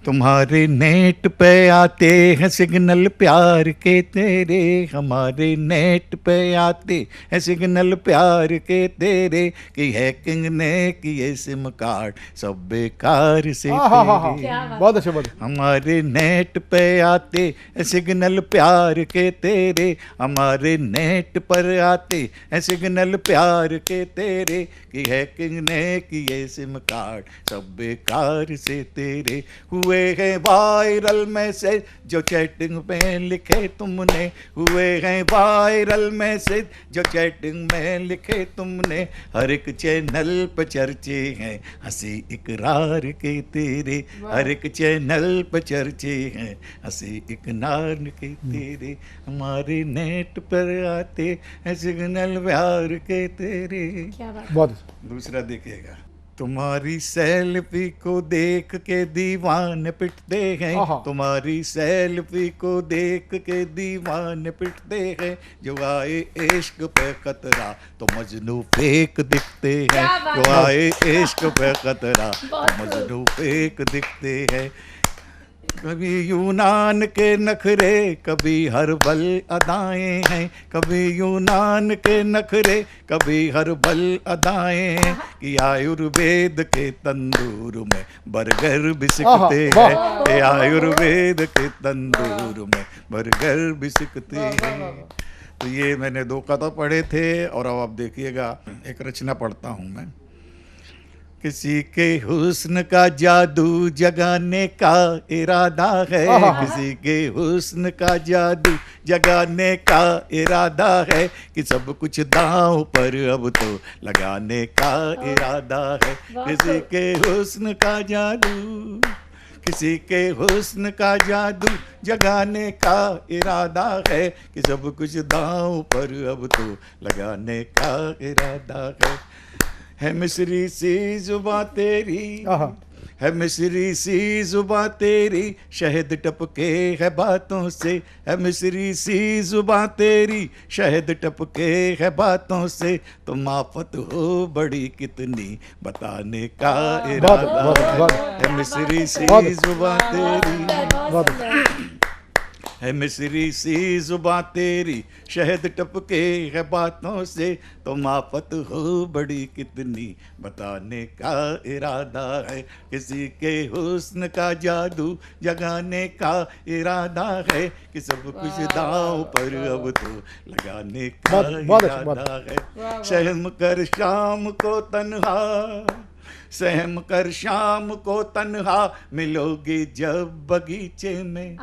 Speaker 15: तुम्हारे नेट पे आते हैं सिग्नल प्यार के तेरे, हमारे नेट पे आते हैं सिग्नल प्यार के तेरे, कि हैकिंग ने किए सिम कार्ड सब बेकार से तेरे।
Speaker 4: बहुत अच्छे, बहुत
Speaker 15: हमारे नेट पे आते हैं सिग्नल प्यार के तेरे, हमारे नेट पर आते हैं सिग्नल प्यार के तेरे, कि हैकिंग ने किए सिम कार्ड सब बेकार से तेरे। हुए हैं वायरल मैसेज जो चैटिंग में लिखे तुमने, हुए हैं वायरल मैसेज जो चैटिंग में लिखे तुमने, हर एक चैनल पर चर्चे हैं हंसी इकरार के तेरे, हर एक चैनल पर चर्चे हैं हंसी इकरार के तेरे, हमारे नेट पर आते हैं सिग्नल प्यार के तेरे।
Speaker 4: बहुत।
Speaker 15: दूसरा देखिएगा, तुम्हारी सेल्फी को देख के दीवाने पिटते हैं, तुम्हारी सेल्फी को देख के दीवाने पिटते हैं, जो आए इश्क पे खतरा तो मजनू फेक दिखते हैं, जो आए इश्क पे खतरा तो मजनू फेक दिखते हैं। कभी यूनान के नखरे कभी हर्बल अदाएं हैं, कभी यूनान के नखरे कभी हर्बल अदाएं हैं, कि आयुर्वेद के तंदूर में बर्गर भी सिकते हैं, कि आयुर्वेद के तंदूर में बर्गर भी सिकते हैं। तो ये मैंने 2 कथा पढ़े थे। और अब आप देखिएगा, एक रचना पढ़ता हूँ मैं। किसी के हुस्न का जादू जगाने का इरादा है, किसी के हुस्न का जादू जगाने का इरादा है, कि सब कुछ दांव पर अब तो लगाने का इरादा है। किसी के हुस्न का जादू, किसी के हुस्न का जादू जगाने का इरादा है, कि सब कुछ दांव पर अब तो लगाने का इरादा है मिस्री सी जुबां तेरी, है मिस्री सी जुबां तेरी, शहद टपके है बातों से, है मिस्री सी जुबां तेरी, शहद टपके है बातों से, तुम आफत हो बड़ी कितनी बताने का इरादा है मिस्री सी जुबां तेरी, है मिस्री सी जुबां तेरी, शहद टपके है बातों से, तुम आफत हो बड़ी कितनी बताने का इरादा है। किसी के हुस्न का जादू जगाने का इरादा है, कि सब कुछ दांव पर अब तो लगाने का इरादा है। सहम कर शाम को तन्हा, सहम कर शाम को तन्हा मिलोगी जब बगीचे में,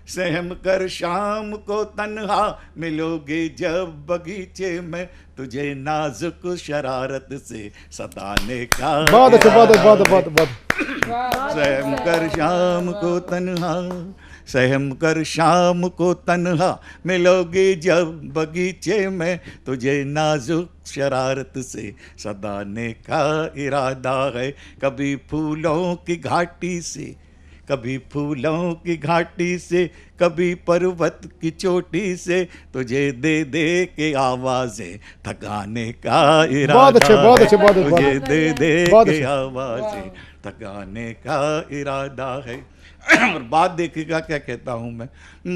Speaker 15: सहम कर शाम को तन्हा मिलोगे जब बगीचे में, तुझे नाजुक शरारत से सताने का सहम कर शाम को तन्हा, सहम कर शाम को तन्हा मिलोगे जब बगीचे में, तुझे नाजुक शरारत से सताने का इरादा है। कभी फूलों की घाटी से, कभी फूलों की घाटी से, कभी पर्वत की चोटी से, तुझे दे दे के आवाजें थकाने का इरादा है, तुझे दे दे के आवाजें थकाने का इरादा है। और बात देखिएगा क्या कहता हूँ मैं।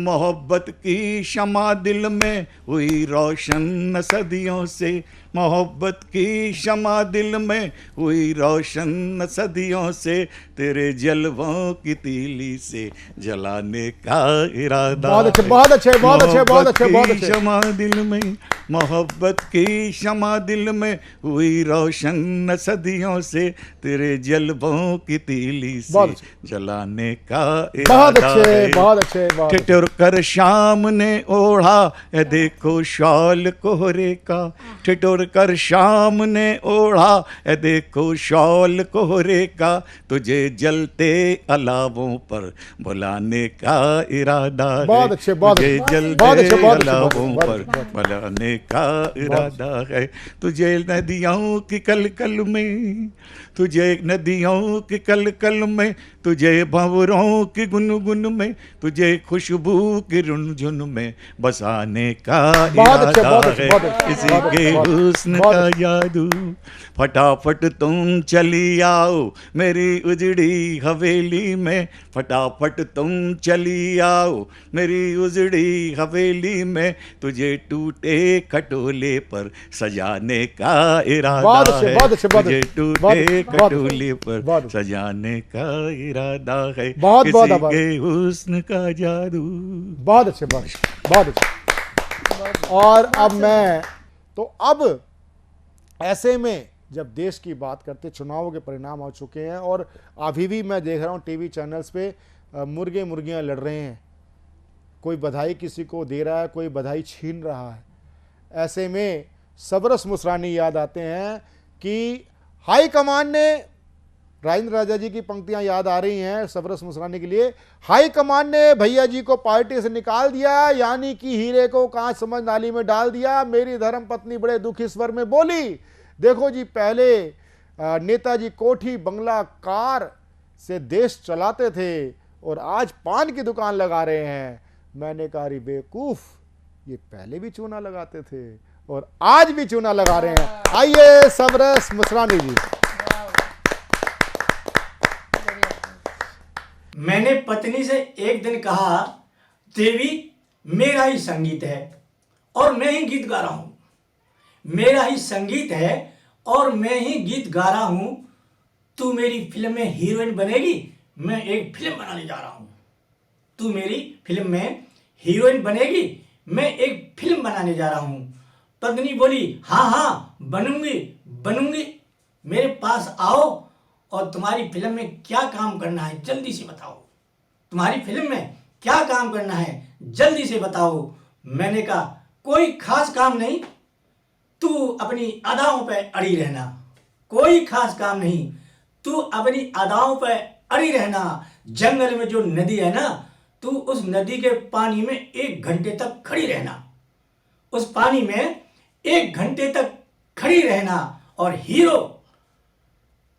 Speaker 15: मोहब्बत की शमा दिल में हुई रोशन सदियों से, मोहब्बत की शमा दिल में हुई रोशन सदियों से, तेरे जलवों की तीली से जलाने का इरादा।
Speaker 4: बहुत अच्छे, बहुत अच्छे, बहुत अच्छे, बहुत अच्छे, बहुत अच्छे।
Speaker 15: शमा दिल में, मोहब्बत की शमा दिल में हुई रोशन सदियों से, तेरे जलवों की तीली से जलाने का का
Speaker 4: बहुत
Speaker 15: इरादा
Speaker 4: अच्छे,
Speaker 15: है।
Speaker 4: बहुत अच्छे, बहुत अच्छे।
Speaker 15: ठिठुर कर शाम ने ओढ़ा है देखो शॉल कोहरे का, ठिठुर कर शाम ने ओढ़ा है देखो शॉल कोहरे का, तुझे जलते अलावों पर बुलाने का इरादा है।
Speaker 4: बहुत अच्छे, बहुत
Speaker 15: तुझे
Speaker 4: अच्छे,
Speaker 15: जलते
Speaker 4: बहुत अच्छे, बहुत अच्छे,
Speaker 15: अलावों
Speaker 4: बहुत
Speaker 15: पर
Speaker 4: अच्छे,
Speaker 15: बुलाने का इरादा है। तुझे नदियों की कलकल में, तुझे नदियों की कलकल में, तुझे भंवरों की गुनगुन में, तुझे खुशबू की रुनझुन में बसाने का
Speaker 4: बहुत अच्छे,
Speaker 15: इरादा
Speaker 4: बहुत अच्छे,
Speaker 15: है।
Speaker 4: बहुत अच्छे,
Speaker 15: इसी
Speaker 4: बहुत
Speaker 15: के
Speaker 4: अच्छे, बहुत
Speaker 15: हुस्न
Speaker 4: बहुत
Speaker 15: का
Speaker 4: अच्छे।
Speaker 15: जादू, फटाफट तुम चली आओ मेरी उजड़ी हवेली में, फटाफट तुम चली आओ मेरी उजड़ी हवेली में, तुझे टूटे खटोले पर सजाने का इरादा
Speaker 4: बहुत अच्छे,
Speaker 15: है।
Speaker 4: बहुत अच्छे, बहुत
Speaker 15: तुझे
Speaker 4: अच्छे,
Speaker 15: टूटे
Speaker 4: बहुत अच्छे, बहुत अच्छे,
Speaker 15: खटोले पर सजाने का इरादा है।
Speaker 4: बहुत बहुत
Speaker 15: किसी
Speaker 4: आभार।
Speaker 15: के हुस्न का जादू।
Speaker 4: बहुत अच्छे, बहुत अच्छे, बहुत अच्छे। और अब मैं तो अब ऐसे में जब देश की बात करते, चुनावों के परिणाम आ चुके हैं और अभी भी मैं देख रहा हूँ टीवी चैनल्स पे मुर्गे मुर्गियाँ लड़ रहे हैं, कोई बधाई किसी को दे रहा है, कोई बधाई छीन रहा है। ऐसे में सबरस मुसरानी याद आते हैं कि हाई कमान ने, राजेंद्र राजा जी की पंक्तियां याद आ रही हैं सबरस मुसरानी के लिए। हाई कमान ने भैया जी को पार्टी से निकाल दिया, यानी कि हीरे को कांच समझ नाली में डाल दिया। मेरी धर्म पत्नी बड़े दुखी स्वर में बोली, देखो जी पहले नेताजी कोठी बंगला कार से देश चलाते थे और आज पान की दुकान लगा रहे हैं। मैंने कहा रे बेवकूफ, ये पहले भी चूना लगाते थे और आज भी चूना लगा रहे हैं। आइए सबरस मुसरानी जी।
Speaker 16: मैंने पत्नी से एक दिन कहा, देवी मेरा ही संगीत है और मैं ही गीत गा रहा हूं, मेरा ही संगीत है और मैं ही गीत गा रहा हूं, तू मेरी फिल्म में हीरोइन बनेगी, मैं एक फिल्म बनाने जा रहा हूं। तू मेरी फिल्म में हीरोइन बनेगी, मैं एक फिल्म बनाने जा रहा हूं। पत्नी बोली, हाँ हाँ बनूंगी बनूंगी, मेरे पास आओ और तुम्हारी फिल्म में क्या काम करना है जल्दी से बताओ, तुम्हारी फिल्म में क्या काम करना है जल्दी से बताओ। मैंने कहा कोई खास काम नहीं, तू अपनी अदाओं पे अड़ी रहना, कोई खास काम नहीं, तू अपनी अदाओं पे अड़ी रहना। जंगल में जो नदी है ना, तू उस नदी के पानी में 1 घंटे तक खड़ी रहना, उस पानी में 1 घंटे तक खड़ी रहना और हीरो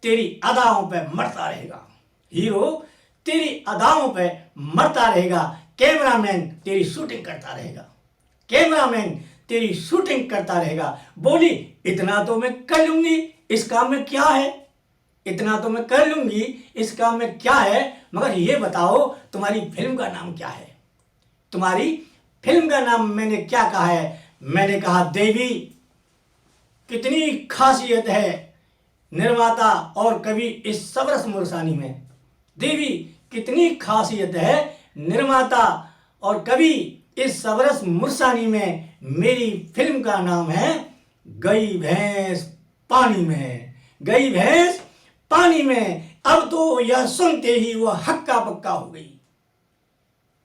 Speaker 16: तेरी अदाओं पे मरता रहेगा, हीरो तेरी अदाओं पे मरता रहेगा। कैमरामैन तेरी शूटिंग करता रहेगा, कैमरामैन तेरी शूटिंग करता रहेगा। बोली, इतना तो मैं कर लूंगी, इस काम में क्या है, इतना तो मैं कर लूंगी, इस काम में क्या है, मगर ये बताओ तुम्हारी फिल्म का नाम क्या है, तुम्हारी फिल्म का नाम मैंने क्या कहा है। मैंने कहा, देवी कितनी खासियत है निर्माता और कवि इस सबरस मुरसानी में, देवी कितनी खासियत है निर्माता और कवि इस सबरस मुरसानी में। मेरी फिल्म का नाम है गई भैंस पानी में, गई भैंस पानी में। अब तो यह सुनते ही वह हक्का बक्का हो गई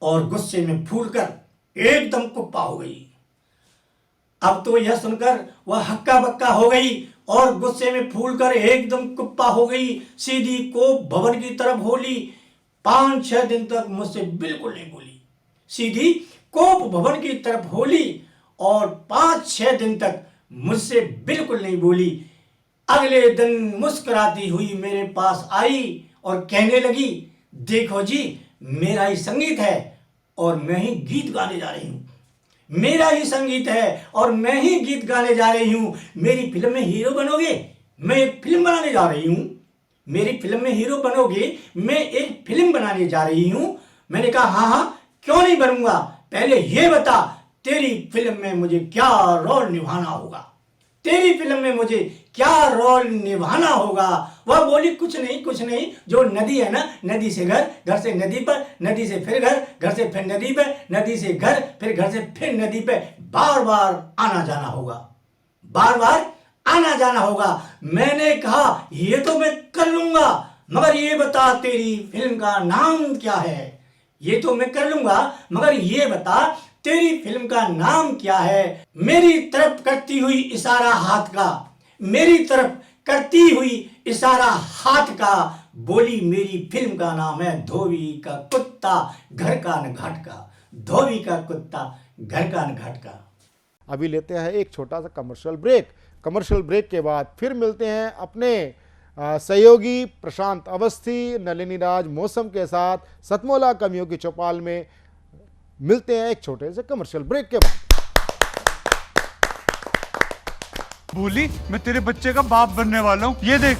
Speaker 16: और गुस्से में फूलकर एकदम कुप्पा हो गई। अब तो यह सुनकर वह हक्का बक्का हो गई और गुस्से में फूलकर एकदम कुप्पा हो गई। सीधी कोप भवन की तरफ बोली, 5-6 दिन तक मुझसे बिल्कुल नहीं बोली। सीधी कोप भवन की तरफ बोली और 5-6 दिन तक मुझसे बिल्कुल नहीं बोली। अगले दिन मुस्कुराती हुई मेरे पास आई और कहने लगी, देखो जी मेरा ही संगीत है और मैं ही गीत गाने जा रही हूँ, मेरा ही संगीत है और मैं ही गीत गाने जा रही हूँ। मेरी फिल्म में हीरो बनोगे, मैं एक फिल्म बनाने जा रही हूँ, मेरी फिल्म में हीरो बनोगे, मैं एक फिल्म बनाने जा रही हूँ। मैंने कहा, हाँ हाँ क्यों नहीं बनूंगा, पहले ये बता तेरी फिल्म में मुझे क्या रोल निभाना होगा, तेरी फिल्म में मुझे क्या रोल निभाना होगा। वह बोली, कुछ नहीं, जो नदी है ना, नदी से घर, घर से नदी पर, नदी से फिर घर, घर से फिर नदी पे, नदी से घर, फिर घर से फिर नदी पे, बार बार आना जाना होगा, बार बार आना जाना होगा। मैंने कहा ये तो मैं कर लूंगा, मगर ये बता तेरी फिल्म का नाम क्या है। ये तो मैं कर लूंगा, मगर ये बता तेरी फिल्म का नाम क्या है। मेरी तरफ करती हुई इशारा हाथ का, मेरी तरफ करती हुई इशारा हाथ का, बोली मेरी फिल्म का नाम है धोबी का कुत्ता घर का न घाट का। धोबी का कुत्ता घर का न घाट का।
Speaker 4: अभी लेते हैं एक छोटा सा कमर्शियल ब्रेक। कमर्शियल ब्रेक के बाद फिर मिलते हैं अपने सहयोगी प्रशांत अवस्थी, नलिनी राज मौसम के साथ सतमोला कवियों की चौपाल में। मिलते हैं एक छोटे से कमर्शियल ब्रेक के बाद।
Speaker 15: भूली, मैं तेरे बच्चे का बाप बनने वाला हूँ, ये देख।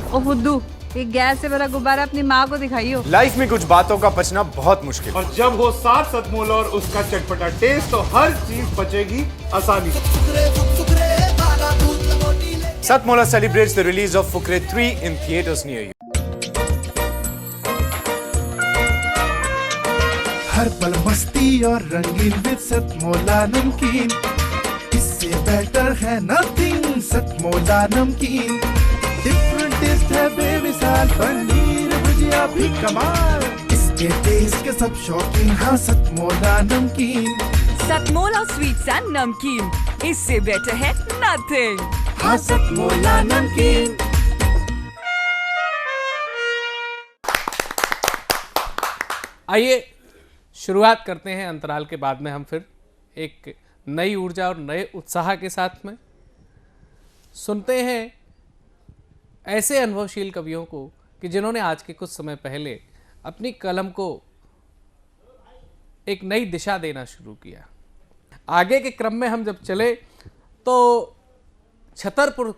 Speaker 9: ओ फुद्दू, एक गैस से भरा गुब्बारा अपनी माँ को दिखाइयो।
Speaker 10: लाइफ में कुछ बातों का बचना बहुत मुश्किल है।
Speaker 8: और जब हो साथ सतमोला और उसका चटपटा टेस्ट तो हर चीज बचेगी आसानी से।
Speaker 10: Satmola celebrates the release of Fukre 3 in theaters near you.
Speaker 17: हर पल मस्ती और रंगीन विद सतमोला नमकीन, इससे बेटर है नथिंग। सतमोला नमकीन डिफरेंट टेस्ट है बेमिसाल, पनीर भुजिया भी कमाल, इसके टेस्ट के सब शौकीन। हाँ सतमोला नमकीन,
Speaker 18: सतमोला स्वीट्स एंड नमकीन, इससे बेटर है नथिंग।
Speaker 17: हाँ सतमोला नमकीन।
Speaker 19: आइए शुरुआत करते हैं अंतराल के बाद में हम फिर एक नई ऊर्जा और नए उत्साह के साथ में सुनते हैं ऐसे अनुभवशील कवियों को कि जिन्होंने आज के कुछ समय पहले अपनी कलम को एक नई दिशा देना शुरू किया। आगे के क्रम में हम जब चले तो छतरपुर,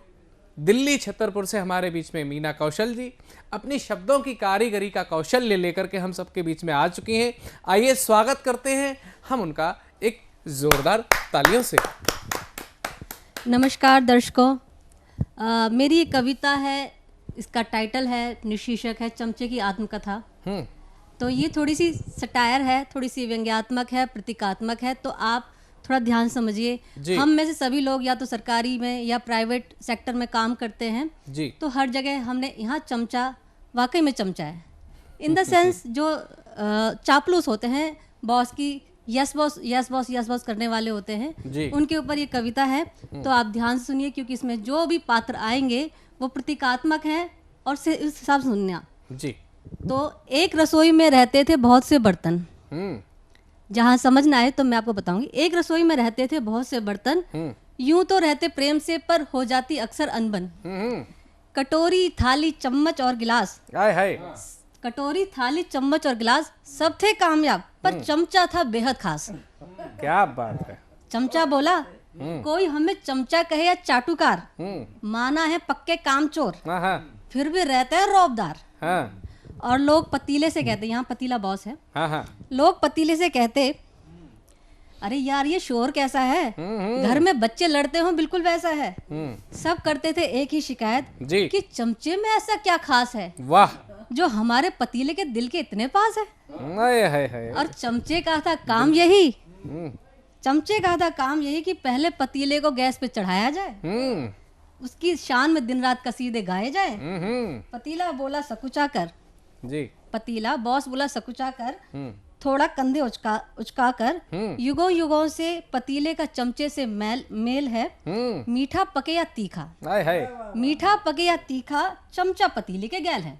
Speaker 19: दिल्ली छतरपुर से हमारे बीच में मीना कौशल जी अपनी शब्दों की कारीगरी का कौशल्य लेकर के हम सबके बीच में आ चुकी हैं। आइए स्वागत करते हैं हम उनका एक जोरदार तालियों से।
Speaker 20: नमस्कार दर्शकों, मेरी एक कविता है, इसका टाइटल है, निशीर्षक है चमचे की आत्मकथा। तो ये थोड़ी सी सटायर है, थोड़ी सी व्यंग्यात्मक है, प्रतीकात्मक है, तो आप थोड़ा ध्यान समझिए। हम में से सभी लोग या तो सरकारी में या प्राइवेट सेक्टर में काम करते हैं जी। तो हर जगह हमने यहाँ चमचा, वाकई में चमचा है इन द सेंस जो चापलूस होते हैं, बॉस की yes boss yes boss yes boss करने वाले होते हैं, उनके ऊपर ये कविता है। तो आप ध्यान से सुनिए, क्योंकि इसमें जो भी पात्र आएंगे वो प्रतीकात्मक हैं और से इस हिसाब से सुनना जी। तो एक रसोई में रहते थे बहुत से बर्तन, जहाँ समझना है तो मैं आपको बताऊंगी। एक रसोई में रहते थे बहुत से बर्तन, यूं तो रहते प्रेम से पर हो जाती अक्सर अनबन। कटोरी थाली चम्मच और गिलास, कटोरी थाली चम्मच और गिलास सब थे कामयाब, पर चमचा था बेहद खास।
Speaker 19: क्या बात है।
Speaker 20: चमचा बोला, कोई हमें चमचा कहे या चाटुकार, माना है पक्के कामचोर, फिर भी रहता है रौबदार। और लोग पतीले से कहते, यहाँ पतीला बॉस है, लोग पतीले से कहते, अरे यार ये शोर कैसा है, घर में बच्चे लड़ते हो बिल्कुल वैसा है। सब करते थे एक ही शिकायत कि चमचे में ऐसा क्या खास है, वाह, जो हमारे पतीले के दिल के इतने पास है। और चमचे का था काम यही, चमचे का था काम यही कि पहले पतीले को गैस पे चढ़ाया जाए, उसकी शान में दिन रात कसीदे गाए जाए। पतीला बोला सकुचा कर जी, पतीला बॉस बोला सकुचा कर, थोड़ा कंधे उचका कर, युगों युगों से पतीले का चमचे से मेल है। मीठा पके या तीखा, मीठा पके या तीखा, चमचा पतीले के गैल है।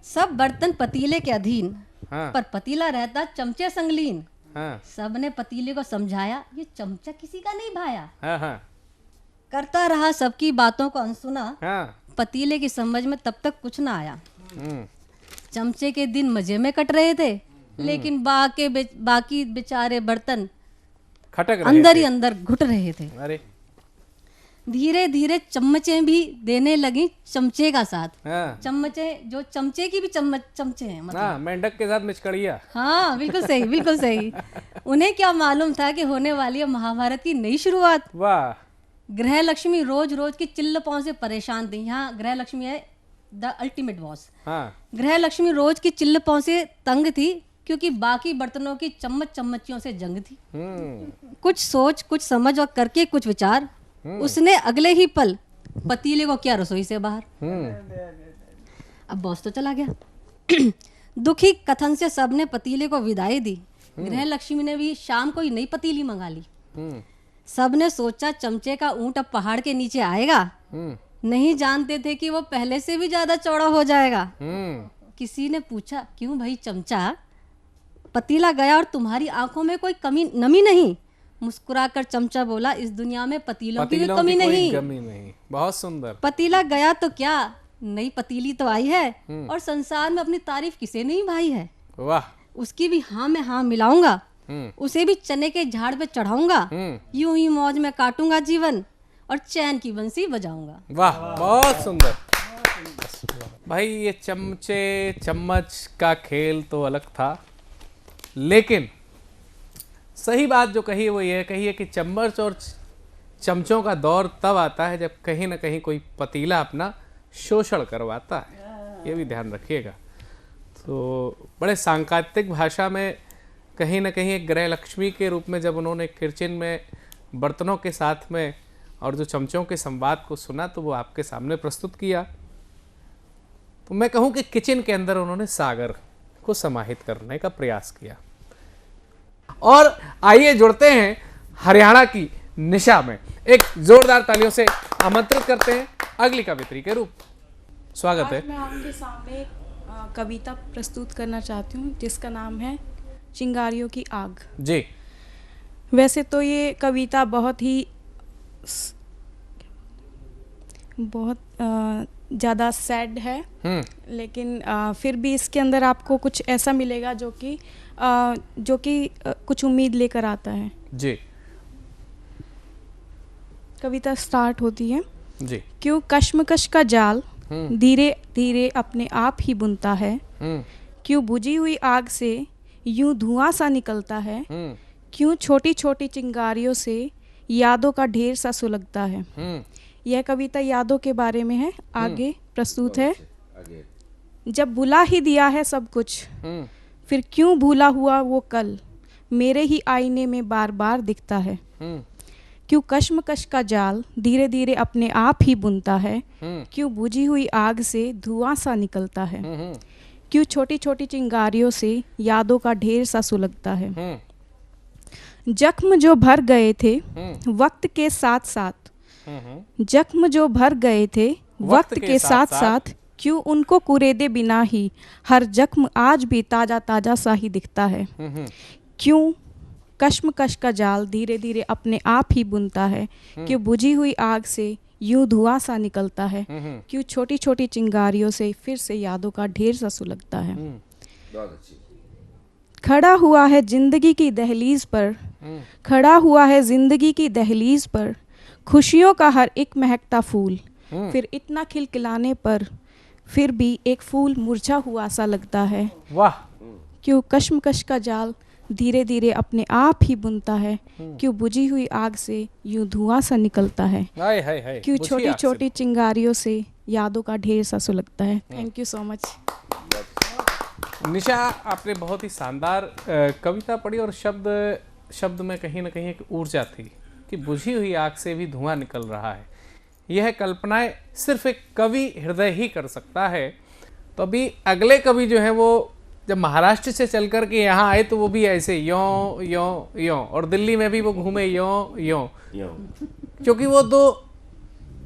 Speaker 20: सब बर्तन पतीले के अधीन, पर पतीला रहता चमचे संगलीन। सबने पतीले को समझाया, ये चमचा किसी का नहीं भाया। करता रहा सबकी बातों को अनसुना, पतीले की समझ में तब तक कुछ ना आया। चमचे के दिन मजे में कट रहे थे, लेकिन बाकी बेचारे बर्तन खटक अंदर ही अंदर घुट रहे थे। अरे धीरे धीरे चम्मचें भी देने लगी चमचे का साथ। चम्मचे जो चमचे की भी चमचे हैं, मतलब
Speaker 19: मेंढक के साथ मिचकड़िया।
Speaker 20: हाँ बिल्कुल सही, बिल्कुल सही। उन्हें क्या मालूम था कि होने वाली है महाभारत की नई शुरुआत। वाह। गृह लक्ष्मी रोज रोज की चिल्लपों से परेशान थी। यहाँ गृह लक्ष्मी है द अल्टीमेट बॉस। गृह लक्ष्मी रोज की चिल्लपों से तंग थी, क्योंकि बाकी बर्तनों की चम्मचियों से जंग थी। कुछ सोच, कुछ समझ और करके कुछ विचार, उसने अगले ही पल पतीले को किया रसोई से बाहर। अब बॉस तो चला गया। दुखी कथन से सबने पतीले को विदाई दी। गृह लक्ष्मी ने भी शाम को ही नई पतीली मंगा ली। सबने सोचा चमचे का ऊंट अब पहाड़ के नीचे आएगा। नहीं जानते थे कि वो पहले से भी ज्यादा चौड़ा हो जाएगा। किसी ने पूछा, क्यों भाई चमचा, पतीला गया और तुम्हारी आंखों में कोई नमी नहीं? मुस्कुराकर चमचा बोला, इस दुनिया में पतीलों की भी कमी नहीं।
Speaker 19: बहुत सुंदर।
Speaker 20: पतीला गया तो क्या, नई पतीली तो आई है, और संसार में अपनी तारीफ किसे नहीं भाई है।
Speaker 19: वाह।
Speaker 20: उसकी भी हाँ में हाँ मिलाऊंगा, उसे भी चने के झाड़ पे चढ़ाऊंगा। यूं ही मौज में काटूंगा जीवन और चैन की बंसी बजाऊंगा।
Speaker 19: वाह, बहुत सुंदर। भाई ये चमचे चम्मच का खेल तो अलग था, लेकिन सही बात जो कही वो ये कही है कि चम्मच और चमचों का दौर तब आता है जब कहीं ना कहीं कोई पतीला अपना शोषण करवाता है। ये भी ध्यान रखिएगा। तो बड़े सांकेतिक भाषा में कहीं ना कहीं एक गृह लक्ष्मी के रूप में जब उन्होंने किचन में बर्तनों के साथ में और जो चमचों के संवाद को सुना तो वो आपके सामने प्रस्तुत किया। तो मैं कहूँ कि किचन के अंदर उन्होंने सागर को समाहित करने का प्रयास किया। और आइए जुड़ते हैं हरियाणा की निशा में। एक जोरदार तालियों से आमंत्रित करते हैं अगली कवित्री के रूप। स्वागत है।
Speaker 21: मैं आपके सामने कविता प्रस्तुत करना चाहती हूँ जिसका नाम है चिंगारियों की आग।
Speaker 19: जी।
Speaker 21: वैसे तो ये कविता बहुत ज़्यादा सैड है, लेकिन फिर भी इसके अंदर आपको कुछ ऐसा मिलेगा जो कि कुछ उम्मीद लेकर आता है।
Speaker 19: जी।
Speaker 21: कविता स्टार्ट होती है।
Speaker 19: जी।
Speaker 21: क्यों कश्मकश का जाल धीरे धीरे अपने आप ही बुनता है, क्यों बुझी हुई आग से यूं धुआं सा निकलता है, क्यों छोटी छोटी चिंगारियों से यादों का ढेर सा सुलगता है। यह कविता यादों के बारे में है। आगे प्रस्तुत है। जब भुला ही दिया है सब कुछ, फिर क्यों भूला हुआ वो कल मेरे ही आईने में बार बार दिखता है। क्यों कश्मकश का जाल धीरे धीरे अपने आप ही बुनता है, क्यों बुझी हुई आग से धुआं सा निकलता है, क्यों छोटी छोटी चिंगारियों से यादों का ढेर सा सुलगता है। जख्म जो भर गए थे वक्त के साथ साथ, जख्म जो भर गए थे वक्त के साथ साथ, क्यों उनको कुरेदे बिना ही हर जख्म आज भी ताजा ताजा सा ही दिखता है। क्यों कश्मकश का जाल धीरे धीरे अपने आप ही बुनता है, क्यों बुझी हुई आग से यूं धुआं सा निकलता है, क्यों छोटी छोटी चिंगारियों से फिर से यादों का ढेर सा सुलगता है। खड़ा हुआ है जिंदगी की दहलीज पर, खड़ा हुआ है जिंदगी की दहलीज पर, खुशियों का हर एक महकता फूल, फिर इतना खिलखिलाने पर फिर भी एक फूल मुरझा हुआ सा लगता है।
Speaker 19: वाह।
Speaker 21: क्यों कश्मकश का जाल धीरे धीरे अपने आप ही बुनता है, क्यों बुझी हुई आग से यूं धुआं सा निकलता है, क्यों छोटी छोटी चिंगारियों से यादों का ढेर सा सुलगता है। Thank you so much.
Speaker 19: Nisha, आपने बहुत ही शानदार कविता पढ़ी और शब्द में कहीं ना कहीं एक ऊर्जा थी कि बुझी हुई आग से भी धुआं निकल रहा है। यह कल्पनाएं सिर्फ एक कवि हृदय ही कर सकता है। तो अभी अगले कवि जो है वो जब महाराष्ट्र से चल कर के यहाँ आए तो वो भी ऐसे यों यों यों, और दिल्ली में भी वो घूमे यों यों, क्योंकि वो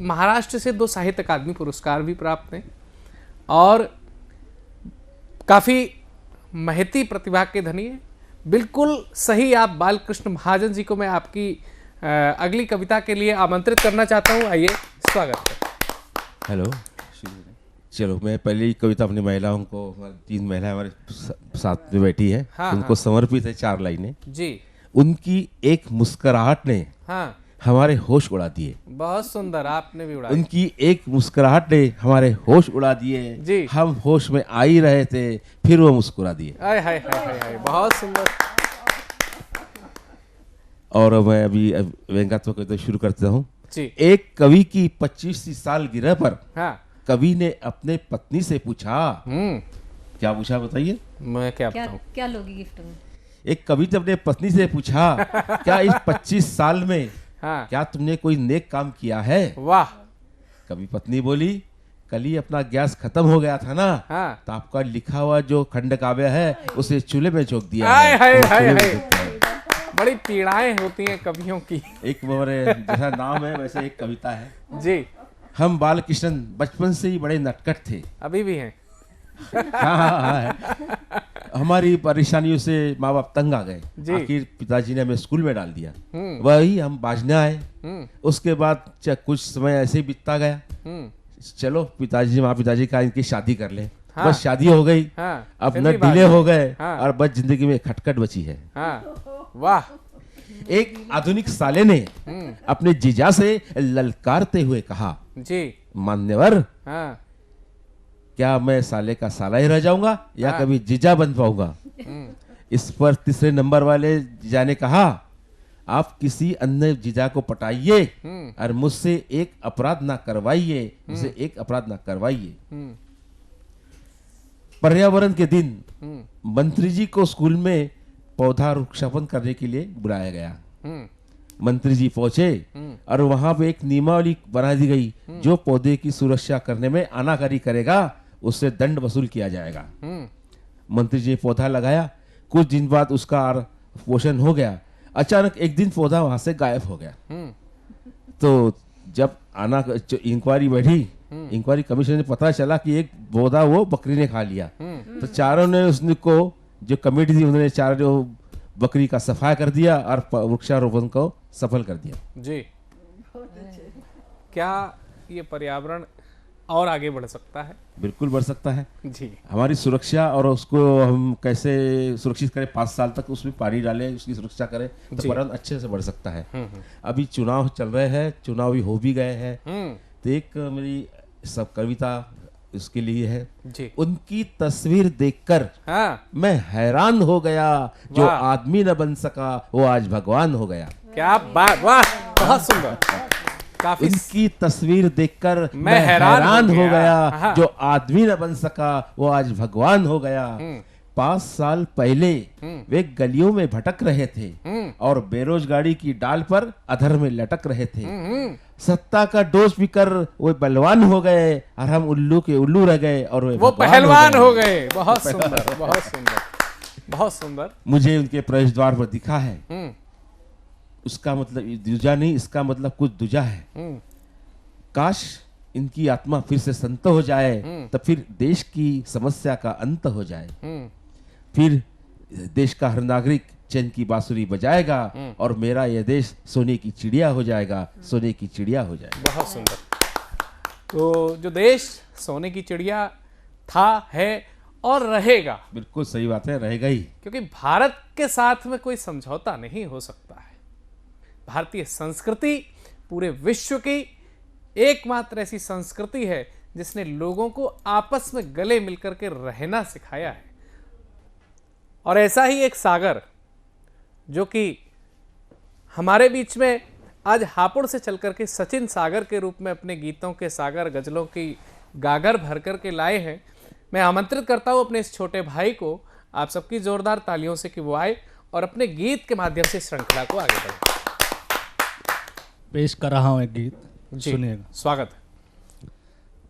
Speaker 19: महाराष्ट्र से 2 साहित्य अकादमी पुरस्कार भी प्राप्त हैं और काफ़ी महती प्रतिभा के धनी है। बिल्कुल सही। आप बालकृष्ण महाजन जी को मैं आपकी अगली कविता के लिए आमंत्रित करना चाहता हूँ। आइए, स्वागत है।
Speaker 22: हेलो। चलो, मैं पहली कविता अपनी महिलाओं को, 3 महिलाएं हमारे साथ में बैठी है, उनको समर्पित है 4 लाइनें जी। उनकी एक मुस्कुराहट ने हमारे होश उड़ा दिए।
Speaker 19: बहुत सुंदर, आपने भी उड़ा।
Speaker 22: उनकी एक मुस्कुराहट ने हमारे होश उड़ा दिए जी। हम होश में आ ही रहे थे, फिर वो मुस्कुरा दिए।
Speaker 19: हाय हाय हाय हाय, बहुत सुंदर।
Speaker 22: और मैं अभी व्यंग्यात्मक कविता शुरू करता हूँ
Speaker 19: जी।
Speaker 22: एक कवि की 25वीं सालगिरह पर कवि ने अपने पत्नी से पूछा। क्या पूछा बताइए?
Speaker 19: मैं क्या बताऊं?
Speaker 20: क्या लोगी गिफ्ट में?
Speaker 22: एक कवि ने अपने पत्नी से पूछा, क्या इस 25 साल में क्या तुमने कोई नेक काम किया है?
Speaker 19: वाह।
Speaker 22: कवि पत्नी बोली, कल ही अपना गैस खत्म हो गया था ना, तो आपका लिखा हुआ जो खंड काव्य है उसे चूल्हे में झोंक दिया है।
Speaker 19: हाय बड़ी पीड़ाएं होती हैं कवियों की।
Speaker 22: एक मेरे जैसा नाम है वैसे एक कविता है
Speaker 19: जी।
Speaker 22: हम बाल कृष्ण बचपन से ही बड़े नटखट थे,
Speaker 19: अभी भी हैं।
Speaker 22: हाँ। हमारी परेशानियों से माँ बाप तंग आ गए,
Speaker 19: जी।
Speaker 22: पिताजी ने हमें स्कूल में डाल दिया, वही हम बाजने आए। उसके बाद कुछ समय ऐसे ही बीतता गया, चलो पिताजी का इनकी शादी कर ले।
Speaker 19: हाँ।
Speaker 22: बस शादी हो गई, अब न डिले हो गए और बस जिंदगी में खटखट बची है।
Speaker 19: वाह।
Speaker 22: एक आधुनिक साले ने अपने जीजा से ललकारते हुए कहा,
Speaker 19: जी
Speaker 22: मान्यवर, क्या मैं साले का साला ही रह जाऊंगा या कभी जीजा बन पाऊंगा? इस पर तीसरे नंबर वाले जीजा ने कहा, आप किसी अन्य जीजा को पटाइए और मुझसे एक अपराध ना करवाइए, मुझसे एक अपराध ना करवाइए। पर्यावरण के दिन मंत्री जी को स्कूल में पौधा वृक्षारोपण करने के लिए बुलाया गया। मंत्री जी पहुंचे और वहां पे एक नियमावली बना दी गई, जो पौधे की सुरक्षा करने में आनाकानी करेगा उससे दंड वसूल किया जाएगा। मंत्री जी ने पौधा लगाया, कुछ दिन बाद उसका पोषण हो गया। अचानक एक दिन पौधा वहां से गायब हो गया। तो जब इंक्वायरी बैठी, इंक्वायरी कमीशन ने पता चला कि एक पौधा वो बकरी ने खा लिया। तो चारों ने उसको जो कमेटी थी उन्होंने चारों बकरी का सफाया कर दिया और वृक्षारोपण को सफल कर दिया।
Speaker 19: जी। क्या ये पर्यावरण और आगे बढ़ सकता है?
Speaker 22: बिल्कुल बढ़ सकता है
Speaker 19: जी।
Speaker 22: हमारी सुरक्षा और उसको हम कैसे सुरक्षित करें, 5 साल तक उसमें पानी डालें, उसकी सुरक्षा करें, तो पर्यावरण अच्छे से बढ़ सकता है। अभी चुनाव चल रहे हैं, चुनाव भी हो भी गए हैं, तो एक मेरी सब कविता उसके लिए है
Speaker 19: जी।
Speaker 22: उनकी तस्वीर देखकर मैं हैरान हो गया, जो आदमी न बन सका वो आज भगवान हो गया।
Speaker 19: क्या बात, वाह, बहुत सुंदर। काफी
Speaker 22: इनकी तस्वीर देखकर मैं हैरान हो गया, जो आदमी न बन सका वो आज भगवान हो गया। 5 साल पहले वे गलियों में भटक रहे थे और बेरोजगारी की डाल पर अधर में लटक रहे थे। सत्ता का डोज पीकर वो बलवान हो गए और हम उल्लू के उल्लू रह गए और वो
Speaker 19: पहलवान हो गए। बहुत सुंदर, बहुत सुंदर, बहुत सुंदर।
Speaker 22: मुझे उनके प्रवेश द्वार पर दिखा है, उसका मतलब दूजा नहीं, इसका मतलब कुछ दूजा है। काश इनकी आत्मा फिर से संत हो जाए, तब फिर देश की समस्या का अंत हो जाए, फिर देश का हर नागरिक चैन की बांसुरी बजाएगा और मेरा यह देश सोने की चिड़िया हो जाएगा, सोने की चिड़िया हो जाएगा।
Speaker 19: बहुत सुंदर। तो जो देश सोने की चिड़िया था, है और रहेगा।
Speaker 22: बिल्कुल सही बात है, रहेगा ही,
Speaker 19: क्योंकि भारत के साथ में कोई समझौता नहीं हो सकता है। भारतीय संस्कृति पूरे विश्व की एकमात्र ऐसी संस्कृति है जिसने लोगों को आपस में गले मिलकर के रहना सिखाया है। और ऐसा ही एक सागर जो कि हमारे बीच में आज हापुड़ से चल करके सचिन सागर के रूप में अपने गीतों के सागर, गजलों की गागर भर करके लाए हैं। मैं आमंत्रित करता हूं अपने इस छोटे भाई को, आप सबकी जोरदार तालियों से, कि वो आए और अपने गीत के माध्यम से श्रृंखला को आगे बढ़ाए।
Speaker 2: पेश कर रहा हूं एक गीत,
Speaker 19: सुनिएगा। स्वागत है।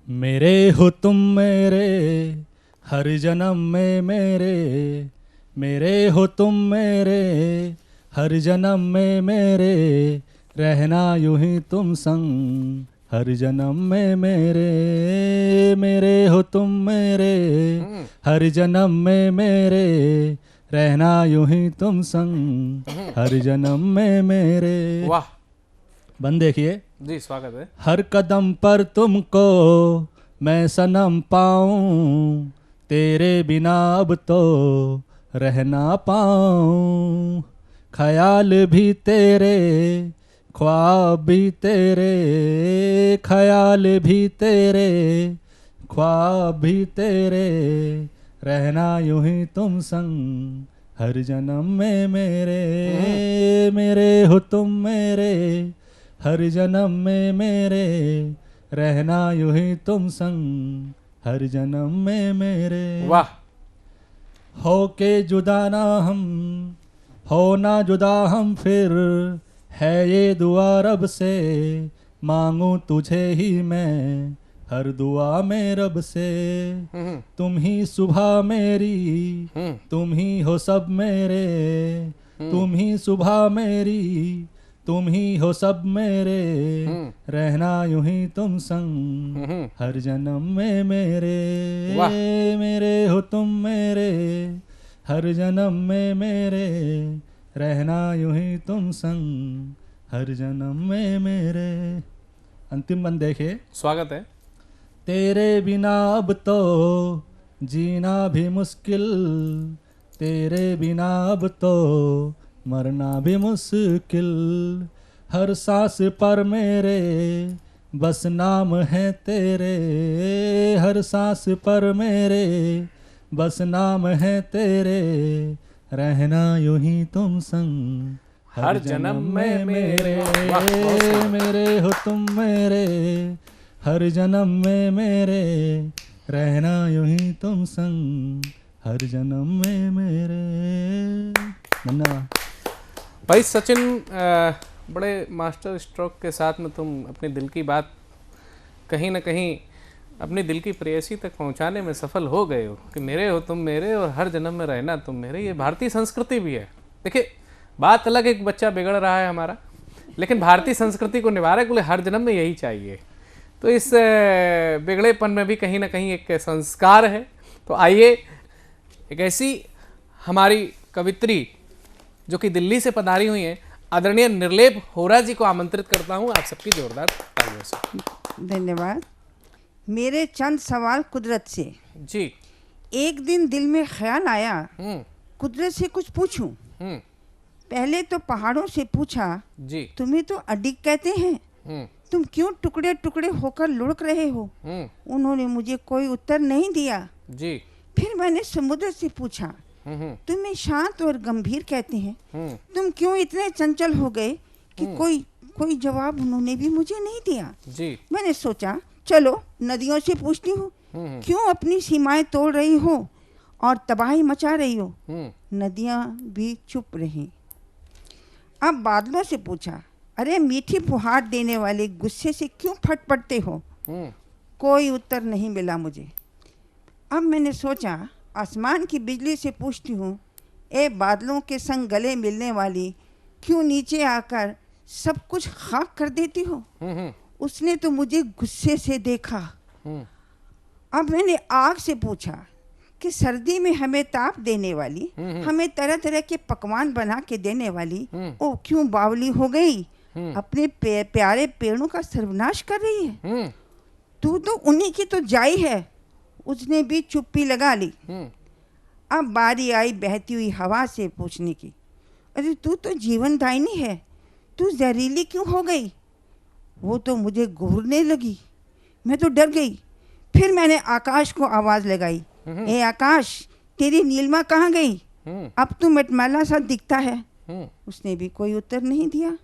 Speaker 2: मेरे हो तुम मेरे हर जन्म में मेरे हो तुम मेरे हर जन्म में मेरे, रहना यूं ही तुम संग हर जन्म में मेरे हो तुम मेरे हर जन्म में मेरे, रहना यूं ही तुम संग हर जन्म में मेरे।
Speaker 19: वाह।
Speaker 2: बन देखिए
Speaker 19: जी, स्वागत है।
Speaker 2: हर कदम पर तुमको मैं सनम पाऊं, तेरे बिना अब तो रह ना पाऊं, ख्याल भी तेरे ख्वाब भी तेरे, ख्याल भी तेरे ख्वाब भी तेरे, रहना यूं ही तुम संग हर जन्म में मेरे हो तुम मेरे हर जन्म में मेरे, रहना यूं ही तुम संग हर जन्म में मेरे।
Speaker 19: वाह।
Speaker 2: हो के जुदा ना हम, हो ना जुदा हम फिर, है ये दुआ रब से, मांगू तुझे ही मैं हर दुआ में रब से, तुम ही सुबह मेरी, तुम ही हो सब मेरे, तुम ही सुबह मेरी, तुम ही हो सब मेरे, रहना यूं ही तुम संग हर जन्म में मेरे, मेरे हो तुम मेरे, हर जन्म में मेरे, रहना यूं ही तुम संग हर जन्म में मेरे। अंतिम बंद देखे,
Speaker 19: स्वागत है।
Speaker 2: तेरे बिना अब तो जीना भी मुश्किल, तेरे बिना अब तो मरना भी मुश्किल, हर सांस पर मेरे बस नाम है तेरे, हर सांस पर मेरे बस नाम है तेरे, रहना यूं ही तुम संग हर जन्म में मेरे, मेरे हो तुम मेरे, हर जन्म में मेरे, रहना यूं ही तुम संग हर जन्म में मेरे। धन्यवाद
Speaker 19: भाई सचिन, बड़े मास्टर स्ट्रोक के साथ में तुम अपने दिल की बात कहीं ना कहीं अपने दिल की प्रेयसी तक पहुंचाने में सफल हो गए हो कि मेरे हो तुम मेरे और हर जन्म में रहना तुम मेरे। ये भारतीय संस्कृति भी है। देखिए, बात अलग, एक बच्चा बिगड़ रहा है हमारा, लेकिन भारतीय संस्कृति को निवारक बोले हर जन्म में यही चाहिए। तो इस बिगड़ेपन में भी कहीं ना कहीं एक संस्कार है। तो आइए एक ऐसी हमारी कवित्री जो कि दिल्ली से पधारी हुई हैं, आदरणीय निर्लेप होरा जी को आमंत्रित करता हूं आप सबकी जोरदार तालियों से।
Speaker 3: धन्यवाद। मेरे चंद सवाल कुदरत से।
Speaker 19: जी।
Speaker 3: एक दिन दिल में ख्याल आया कुदरत से कुछ पूछूं। पहले तो पहाड़ों से पूछा,
Speaker 19: जी,
Speaker 3: तुम्हें तो अडिग कहते हैं, तुम क्यों टुकड़े टुकड़े होकर लुढ़क रहे हो? उन्होंने मुझे कोई उत्तर नहीं दिया।
Speaker 19: जी।
Speaker 3: फिर मैंने समुद्र से पूछा, तुम्हें शांत और गंभीर कहते हैं, तुम क्यों इतने चंचल हो गए कि कोई जवाब उन्होंने भी मुझे नहीं दिया।
Speaker 19: जी।
Speaker 3: मैंने सोचा चलो नदियों से पूछती हूँ, क्यों अपनी सीमाएं तोड़ रही हो और तबाही मचा रही हो? नदियाँ भी चुप रहीं। अब बादलों से पूछा, अरे मीठी फुहार देने वाले गुस्से से क्यों फटफटते हो? कोई उत्तर नहीं मिला मुझे। अब मैंने सोचा आसमान की बिजली से पूछती हूँ, ए बादलों के संग गले मिलने वाली, क्यों नीचे आकर सब कुछ खाक कर देती हो? उसने तो मुझे गुस्से से देखा। अब मैंने आग से पूछा कि सर्दी में हमें ताप देने वाली, हमें तरह तरह के पकवान बना के देने वाली, ओ क्यों बावली हो गई, अपने प्यारे पेड़ों का सर्वनाश कर रही है? तू तो उन्हीं की तो जाई है। उसने भी चुप्पी लगा ली। अब बारी आई बहती हुई हवा से पूछने की, अरे तू तो जीवनदायिनी है, तू जहरीली क्यों हो गई? वो तो मुझे घूरने लगी, मैं तो डर गई। फिर मैंने आकाश को आवाज़ लगाई, ए आकाश, तेरी नीलिमा कहाँ गई? अब तो मटमैला सा दिखता है। उसने भी कोई उत्तर नहीं दिया।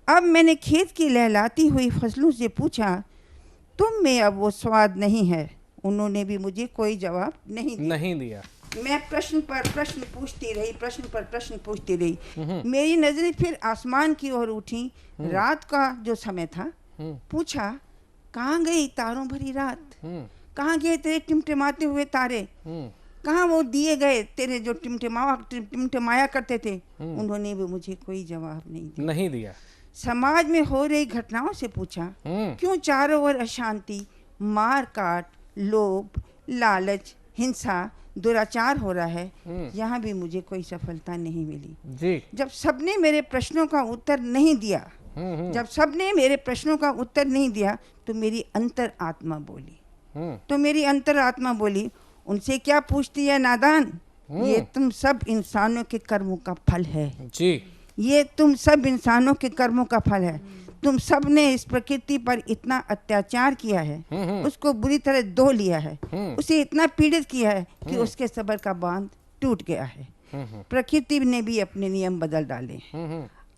Speaker 3: अब मैंने खेत की लहलाती हुई फसलों से पूछा, तुम में अब वो स्वाद नहीं है। उन्होंने भी मुझे कोई जवाब नहीं दिया। मैं प्रश्न पर प्रश्न पूछती रही, प्रश्न पर प्रश्न पूछती रही। मेरी नजरें फिर आसमान की ओर उठी। रात का जो समय था, पूछा, कहाँ गई तारों भरी रात? कहाँ गए तेरे टिमटिमाते हुए तारे? कहाँ वो दिए गए तेरे जो टिमटिमाया करते थे? उन्होंने भी मुझे कोई जवाब नहीं दिया। समाज में हो रही घटनाओं से पूछा, क्यों चारों ओर अशांति, मार काट, लोभ, लालच, हिंसा, दुराचार हो रहा है? यहाँ भी मुझे कोई सफलता नहीं मिली।
Speaker 19: जी।
Speaker 3: जब सबने मेरे प्रश्नों का उत्तर नहीं दिया, जब सबने मेरे प्रश्नों का उत्तर नहीं दिया, तो मेरी अंतर आत्मा बोली, उनसे क्या पूछती है नादान? ये तुम सब इंसानों के कर्मों का फल है।
Speaker 19: जी।
Speaker 3: ये तुम सब इंसानों के कर्मों का फल है। तुम सब ने इस प्रकृति पर इतना अत्याचार किया है, उसको बुरी तरह धो लिया है, उसे इतना पीड़ित किया है कि उसके सब्र का बांध टूट गया है। प्रकृति ने भी अपने नियम बदल डाले।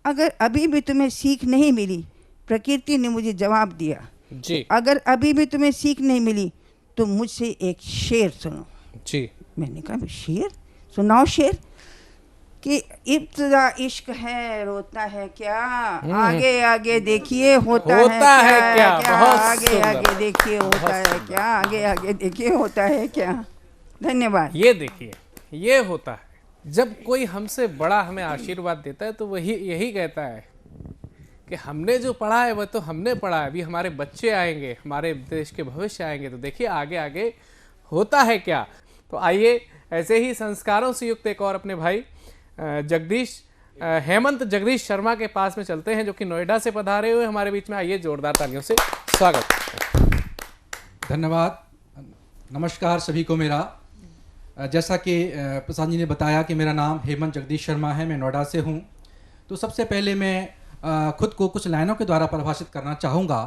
Speaker 3: अगर अभी भी तुम्हें सीख नहीं मिली, प्रकृति ने मुझे जवाब दिया,
Speaker 19: जी।
Speaker 3: अगर अभी भी तुम्हें सीख नहीं मिली तो मुझसे एक शेर सुनो।
Speaker 19: जी।
Speaker 3: मैंने कहा शेर सुनाओ। शेर कि इब्तिदा इश्क है रोता है क्या, आगे आगे देखिए होता है क्या,
Speaker 19: बहुत
Speaker 3: आगे
Speaker 19: सुंदर।
Speaker 3: आगे देखिए होता है क्या, आगे आगे देखिए होता है क्या। धन्यवाद।
Speaker 19: ये देखिए, ये होता है जब कोई हमसे बड़ा हमें आशीर्वाद देता है तो वही यही कहता है कि हमने जो पढ़ा है वह तो हमने पढ़ा है, अभी हमारे बच्चे आएंगे, हमारे देश के भविष्य आएंगे, तो देखिए आगे आगे होता है क्या। तो आइए ऐसे ही संस्कारों से युक्त एक और अपने भाई हेमंत जगदीश शर्मा के पास में चलते हैं, जो कि नोएडा से पधारे हुए हमारे बीच में। आइए जोरदार तालियों से स्वागत।
Speaker 5: धन्यवाद। नमस्कार सभी को मेरा। जैसा कि प्रसाद जी ने बताया कि मेरा नाम हेमंत जगदीश शर्मा है, मैं नोएडा से हूँ। तो सबसे पहले मैं खुद को कुछ लाइनों के द्वारा परिभाषित करना चाहूँगा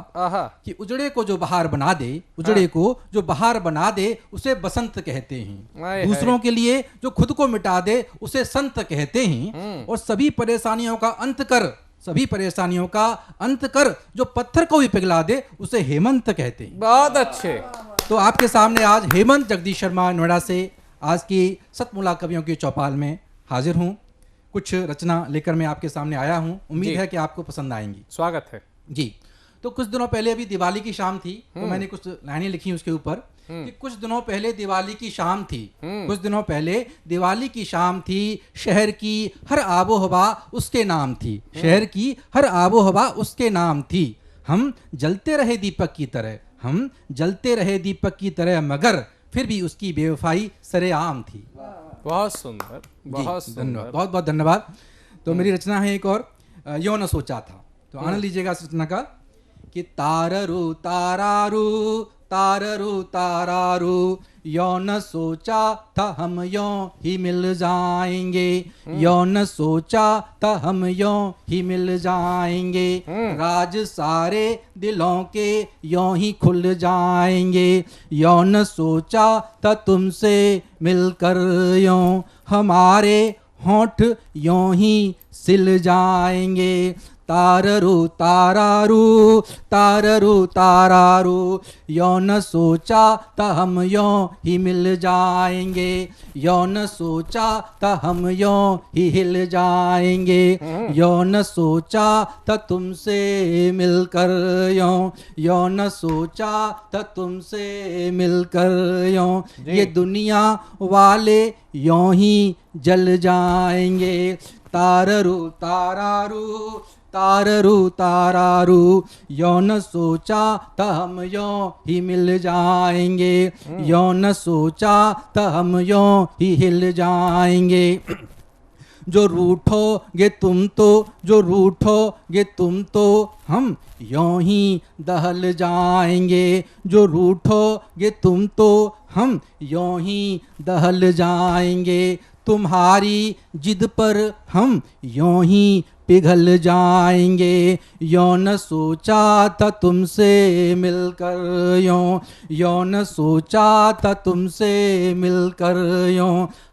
Speaker 5: कि उजड़े को जो बहार बना दे, उजड़े को जो बहार बना दे उसे बसंत कहते हैं। दूसरों के लिए जो खुद को मिटा दे उसे संत कहते हैं। और सभी परेशानियों का अंत कर, सभी परेशानियों का अंत कर जो पत्थर को भी पिघला दे उसे हेमंत कहते हैं।
Speaker 19: बहुत अच्छे।
Speaker 5: तो आपके सामने आज हेमंत जगदीश शर्मा नोएडा से आज की सतमोला कवियों की चौपाल में हाजिर हूँ। कुछ रचना लेकर मैं आपके सामने आया हूँ, उम्मीद है कि आपको पसंद आएंगी।
Speaker 19: स्वागत है
Speaker 5: जी। तो कुछ दिनों पहले अभी दिवाली की शाम थी, तो मैंने कुछ लाइनें लिखी उसके ऊपर कि कुछ दिनों पहले दिवाली की शाम थी, कुछ दिनों पहले दिवाली की शाम थी, शहर की हर आबो हवा उसके नाम थी, शहर की हर आबो हवा उसके नाम थी। हम जलते रहे दीपक की तरह, हम जलते रहे दीपक की तरह, मगर फिर भी उसकी बेवफाई सरेआम थी।
Speaker 19: बहुत सुंदर, बहुत सुंदर,
Speaker 5: बहुत बहुत धन्यवाद। तो मेरी रचना है एक और, यो न सोचा था। तो आनंद लीजिएगा इस रचना का कि ताररू तारारू ताररू तारारू, यो न सोचा था हम यो ही मिल जाएंगे, यो न सोचा था हम यो ही मिल जाएंगे, राज सारे दिलों के यो ही खुल जाएंगे, यो न सोचा था तुमसे मिलकर यो हमारे होंठ यो ही सिल जाएंगे। ताररू तारारू ताररू तारारू, यो न सोचा था हम यो ही मिल जाएंगे, यो न सोचा था हम यो ही हिल जाएंगे, यो न सोचा था तुमसे मिलकर यो, यो न सोचा था तुमसे मिलकर यो, ये दुनिया वाले यो ही जल जाएंगे। ताररू तारारू ताररू तारारू, यो न सोचा था हम यो ही मिल जाएंगे, यो न सोचा था हम यो ही हिल जाएंगे। जो रूठोगे तुम तो, जो रूठोगे तुम तो, हम यो ही दहल जाएंगे, जो रूठोगे तुम तो, हम यो ही दहल जाएंगे। तुम्हारी जिद पर हम यो ही पिघल जाएंगे, यो न सोचा था तुमसे मिलकर यो, यो न सोचा था तुमसे मिलकर यो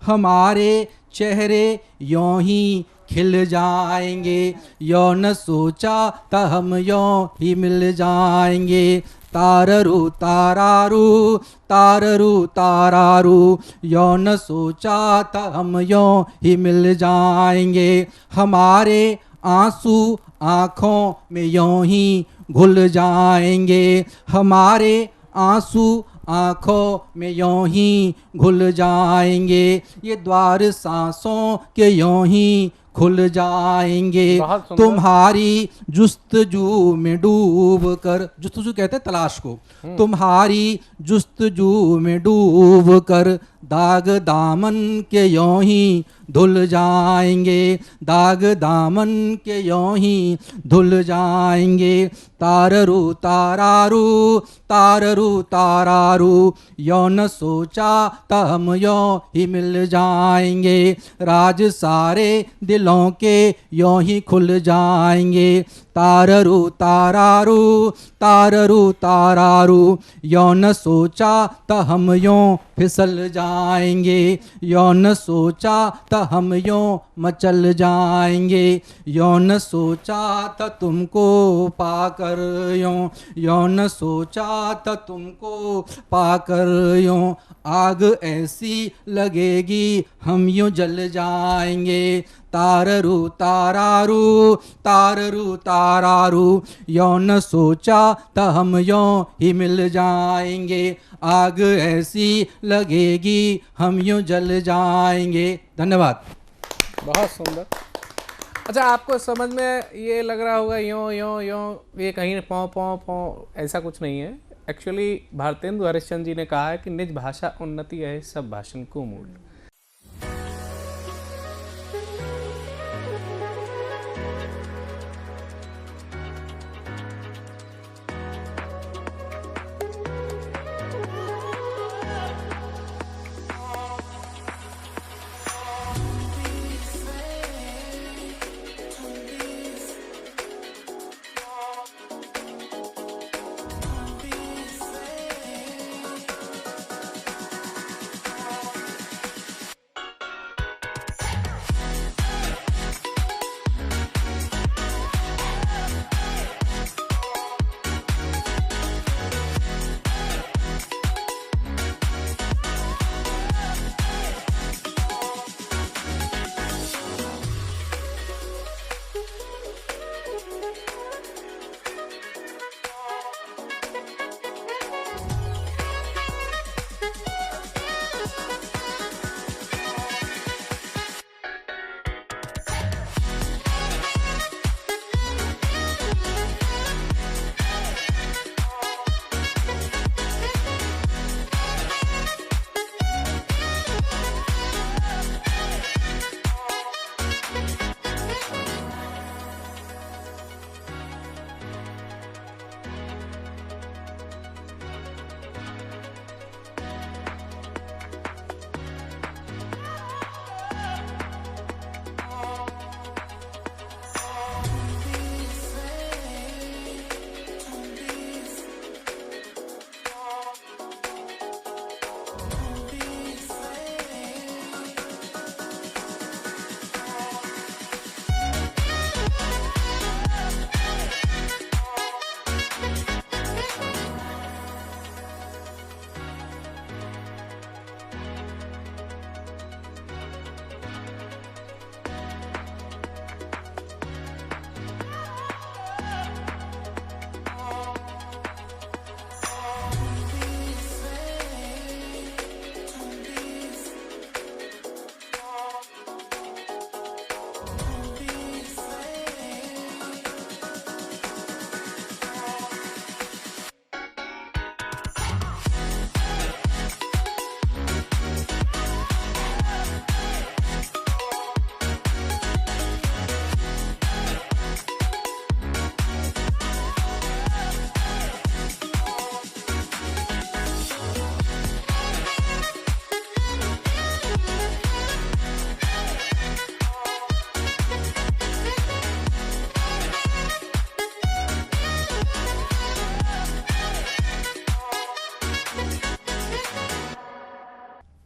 Speaker 5: हमारे चेहरे यो ही खिल जाएंगे, यो न सोचा था हम यो ही मिल जाएंगे। ताररू तारारू ताररू तारारू, यो न सोचा था हम यो ही मिल जाएंगे, हमारे आंसू आँखों में यो ही घुल जाएंगे, हमारे आंसू आँखों में यो ही घुल जाएंगे, ये द्वार सांसों के यो ही खुल जाएंगे। तुम्हारी जुस्तजू में डूब कर, जुस्तजू कहते हैं तलाश को, तुम्हारी जुस्तजू में डूब कर दाग दामन के यो ही धुल जाएंगे, दाग दामन के यो ही धुल जाएंगे। ताररू तारारू ताररू तारारू, यो न सोचा था हम यो ही मिल जाएंगे, राज सारे दिलों के यो ही खुल जाएंगे। ताररू तारारू ताररू तारारू, यो न सोचा था हम यो फिसल जाएंगे। जाएंगे, यो न सोचा था हम यूं मचल जाएंगे, यो न सोचा था तुमको पाकर यूं, यो न सोचा था तुमको पाकर यूं, आग ऐसी लगेगी हम यूं जल जाएंगे, ताररू तारारू ताररू तारारू, यो न सोचा था हम यूं ही मिल जाएंगे, आग ऐसी लगेगी हम यूं जल जाएंगे। धन्यवाद।
Speaker 19: बहुत सुंदर। अच्छा, आपको समझ में ये लग रहा होगा यों यों यों, ये कहीं पौ पौ पौ ऐसा कुछ नहीं है। एक्चुअली भारतेंदु हरिश्चंद्र जी ने कहा है कि निज भाषा उन्नति है सब भाषण को मूल।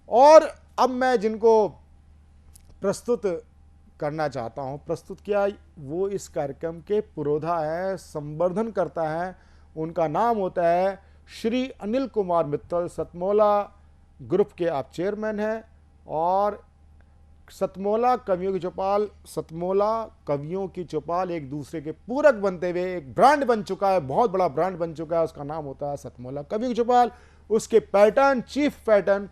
Speaker 4: और अब मैं जिनको प्रस्तुत करना चाहता हूं, प्रस्तुत किया वो इस कार्यक्रम के पुरोधा है, संवर्धन करता है। उनका नाम होता है श्री अनिल कुमार मित्तल। सतमोला ग्रुप के आप चेयरमैन हैं और सतमोला कवियों की चौपाल, सतमोला कवियों की चौपाल एक दूसरे के पूरक बनते हुए एक ब्रांड बन चुका है, बहुत बड़ा ब्रांड बन चुका है। उसका नाम होता है सतमोला कवियों की चौपाल। उसके patron, chief patron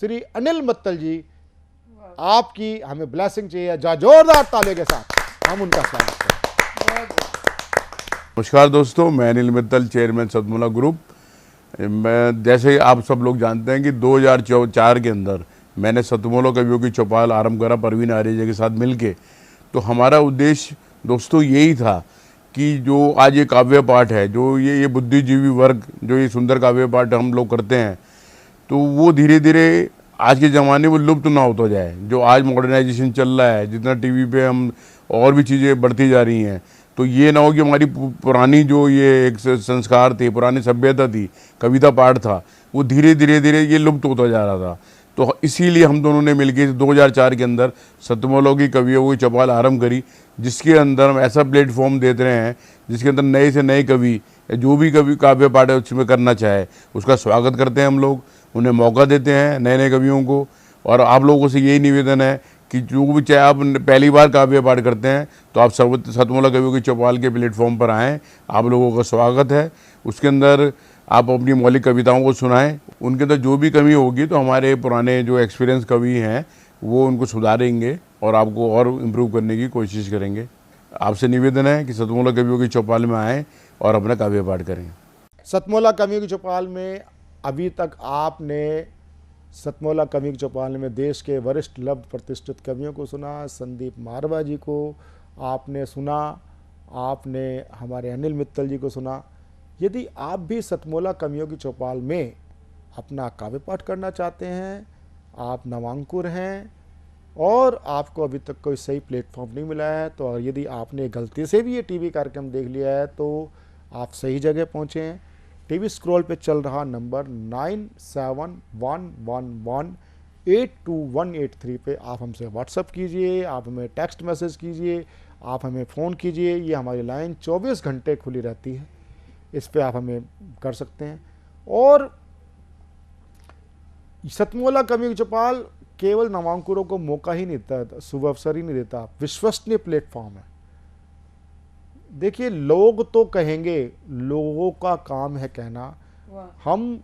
Speaker 4: Shri Anil Mittal ji, आपकी हमें ब्लेसिंग चाहिए, जोरदार ताले के साथ हम उनका स्वागत करें।
Speaker 6: नमस्कार दोस्तों, मैं अनिल मित्तल, चेयरमैन सतमोला ग्रुप। मैं जैसे आप सब लोग जानते हैं कि 2004 के अंदर मैंने सतमोला कवियों की चौपाल आरंभ करा परवीन आर्य के साथ मिलके। तो हमारा उद्देश्य दोस्तों यही था कि जो आज ये काव्य पाठ है, जो ये बुद्धिजीवी वर्ग जो ये सुंदर काव्य पाठ हम लोग करते हैं, तो वो धीरे धीरे आज के ज़माने में लुप्त ना होता जाए। जो आज मॉडर्नाइजेशन चल रहा है, जितना टीवी पे हम और भी चीज़ें बढ़ती जा रही हैं, तो ये ना हो कि हमारी पुरानी जो ये एक संस्कार थे, पुरानी सभ्यता थी, कविता पाठ था, वो धीरे धीरे ये लुप्त होता जा रहा था। तो इसीलिए हम दोनों ने मिलकर 2004 के अंदर सतमोला की कवियों की चौपाल आरंभ करी, जिसके अंदर हम ऐसा प्लेटफॉर्म देते रहे हैं जिसके अंदर नए से नए कवि, जो भी कवि काव्य पाठ है उसमें करना चाहे उसका स्वागत करते हैं हम लोग, उन्हें मौका देते हैं नए नए कवियों को। और आप लोगों से यही निवेदन है कि जो भी चाहे आप पहली बार काव्य पाठ करते हैं तो आप सतमोला कवियों की चौपाल के प्लेटफॉर्म पर आएँ, आप लोगों का स्वागत है। उसके अंदर आप अपनी मौलिक कविताओं को सुनाएं, उनके अंदर जो भी कमी होगी तो हमारे पुराने जो एक्सपीरियंस कवि हैं वो उनको सुधारेंगे और आपको और इम्प्रूव करने की कोशिश करेंगे। आपसे निवेदन है कि सतमोला कवियों की चौपाल में आएँ और अपना काव्य पाठ करें।
Speaker 4: सतमोला कवियों की चौपाल में अभी तक आपने सतमोला कवियों की चौपाल में देश के वरिष्ठ लब्ध प्रतिष्ठित कवियों को सुना, संदीप मारवा जी को आपने सुना, आपने हमारे अनिल मित्तल जी को सुना। यदि आप भी सतमोला कवियों की चौपाल में अपना काव्य पाठ करना चाहते हैं, आप नवांकुर हैं और आपको अभी तक कोई सही प्लेटफॉर्म नहीं मिला है, तो यदि आपने गलती से भी ये टीवी कार्यक्रम देख लिया है तो आप सही जगह पहुँचे हैं। टीवी स्क्रॉल पे चल रहा नंबर 9711182183 पे आप हमसे व्हाट्सअप कीजिए, आप हमें टेक्स्ट मैसेज कीजिए, आप हमें फ़ोन कीजिए। ये हमारी लाइन 24 घंटे खुली रहती है, इस पे आप हमें कर सकते हैं। और सतमोला कवियों की चौपाल केवल नवांकुरों को मौका ही नहीं देता, शुभ अवसर ही नहीं देता, विश्वसनीय प्लेटफॉर्म है। देखिए, लोग तो कहेंगे, लोगों का काम है कहना। हम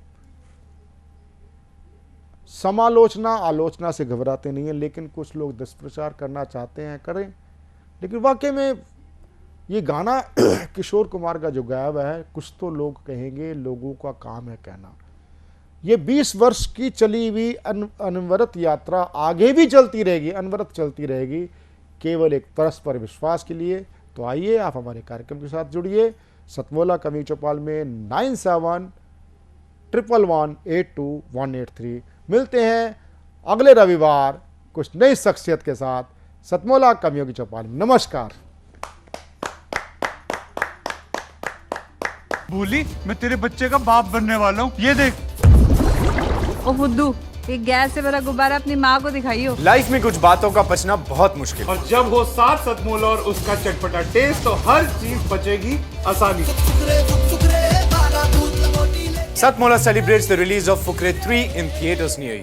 Speaker 4: समालोचना आलोचना से घबराते नहीं हैं, लेकिन कुछ लोग दुष्प्रचार करना चाहते हैं, करें। लेकिन वाकई में ये गाना किशोर कुमार का जो गाया हुआ है, कुछ तो लोग कहेंगे, लोगों का काम है कहना। ये 20 वर्ष की चली हुई अनवरत यात्रा आगे भी चलती रहेगी, अनवरत चलती रहेगी, केवल एक परस्पर विश्वास के लिए। तो आइए आप हमारे कार्यक्रम के साथ जुड़िए। सतमोला कवि चौपाल में 9711182183। मिलते हैं अगले रविवार कुछ नई शख्सियत के साथ सतमोला कवियों की चौपाल में। नमस्कार।
Speaker 1: बोली, मैं तेरे बच्चे का बाप बनने वाला हूँ, ये देख।
Speaker 9: ओ फुद्दू, एक गैस से भरा गुब्बारा अपनी माँ को दिखाइयो।
Speaker 10: लाइफ में कुछ बातों का बचना बहुत मुश्किल,
Speaker 8: और जब हो साथ सतमोला और उसका चटपटा टेस्ट तो हर चीज बचेगी आसानी से।
Speaker 10: Satmola celebrates the release of Fukre 3 in theaters near you.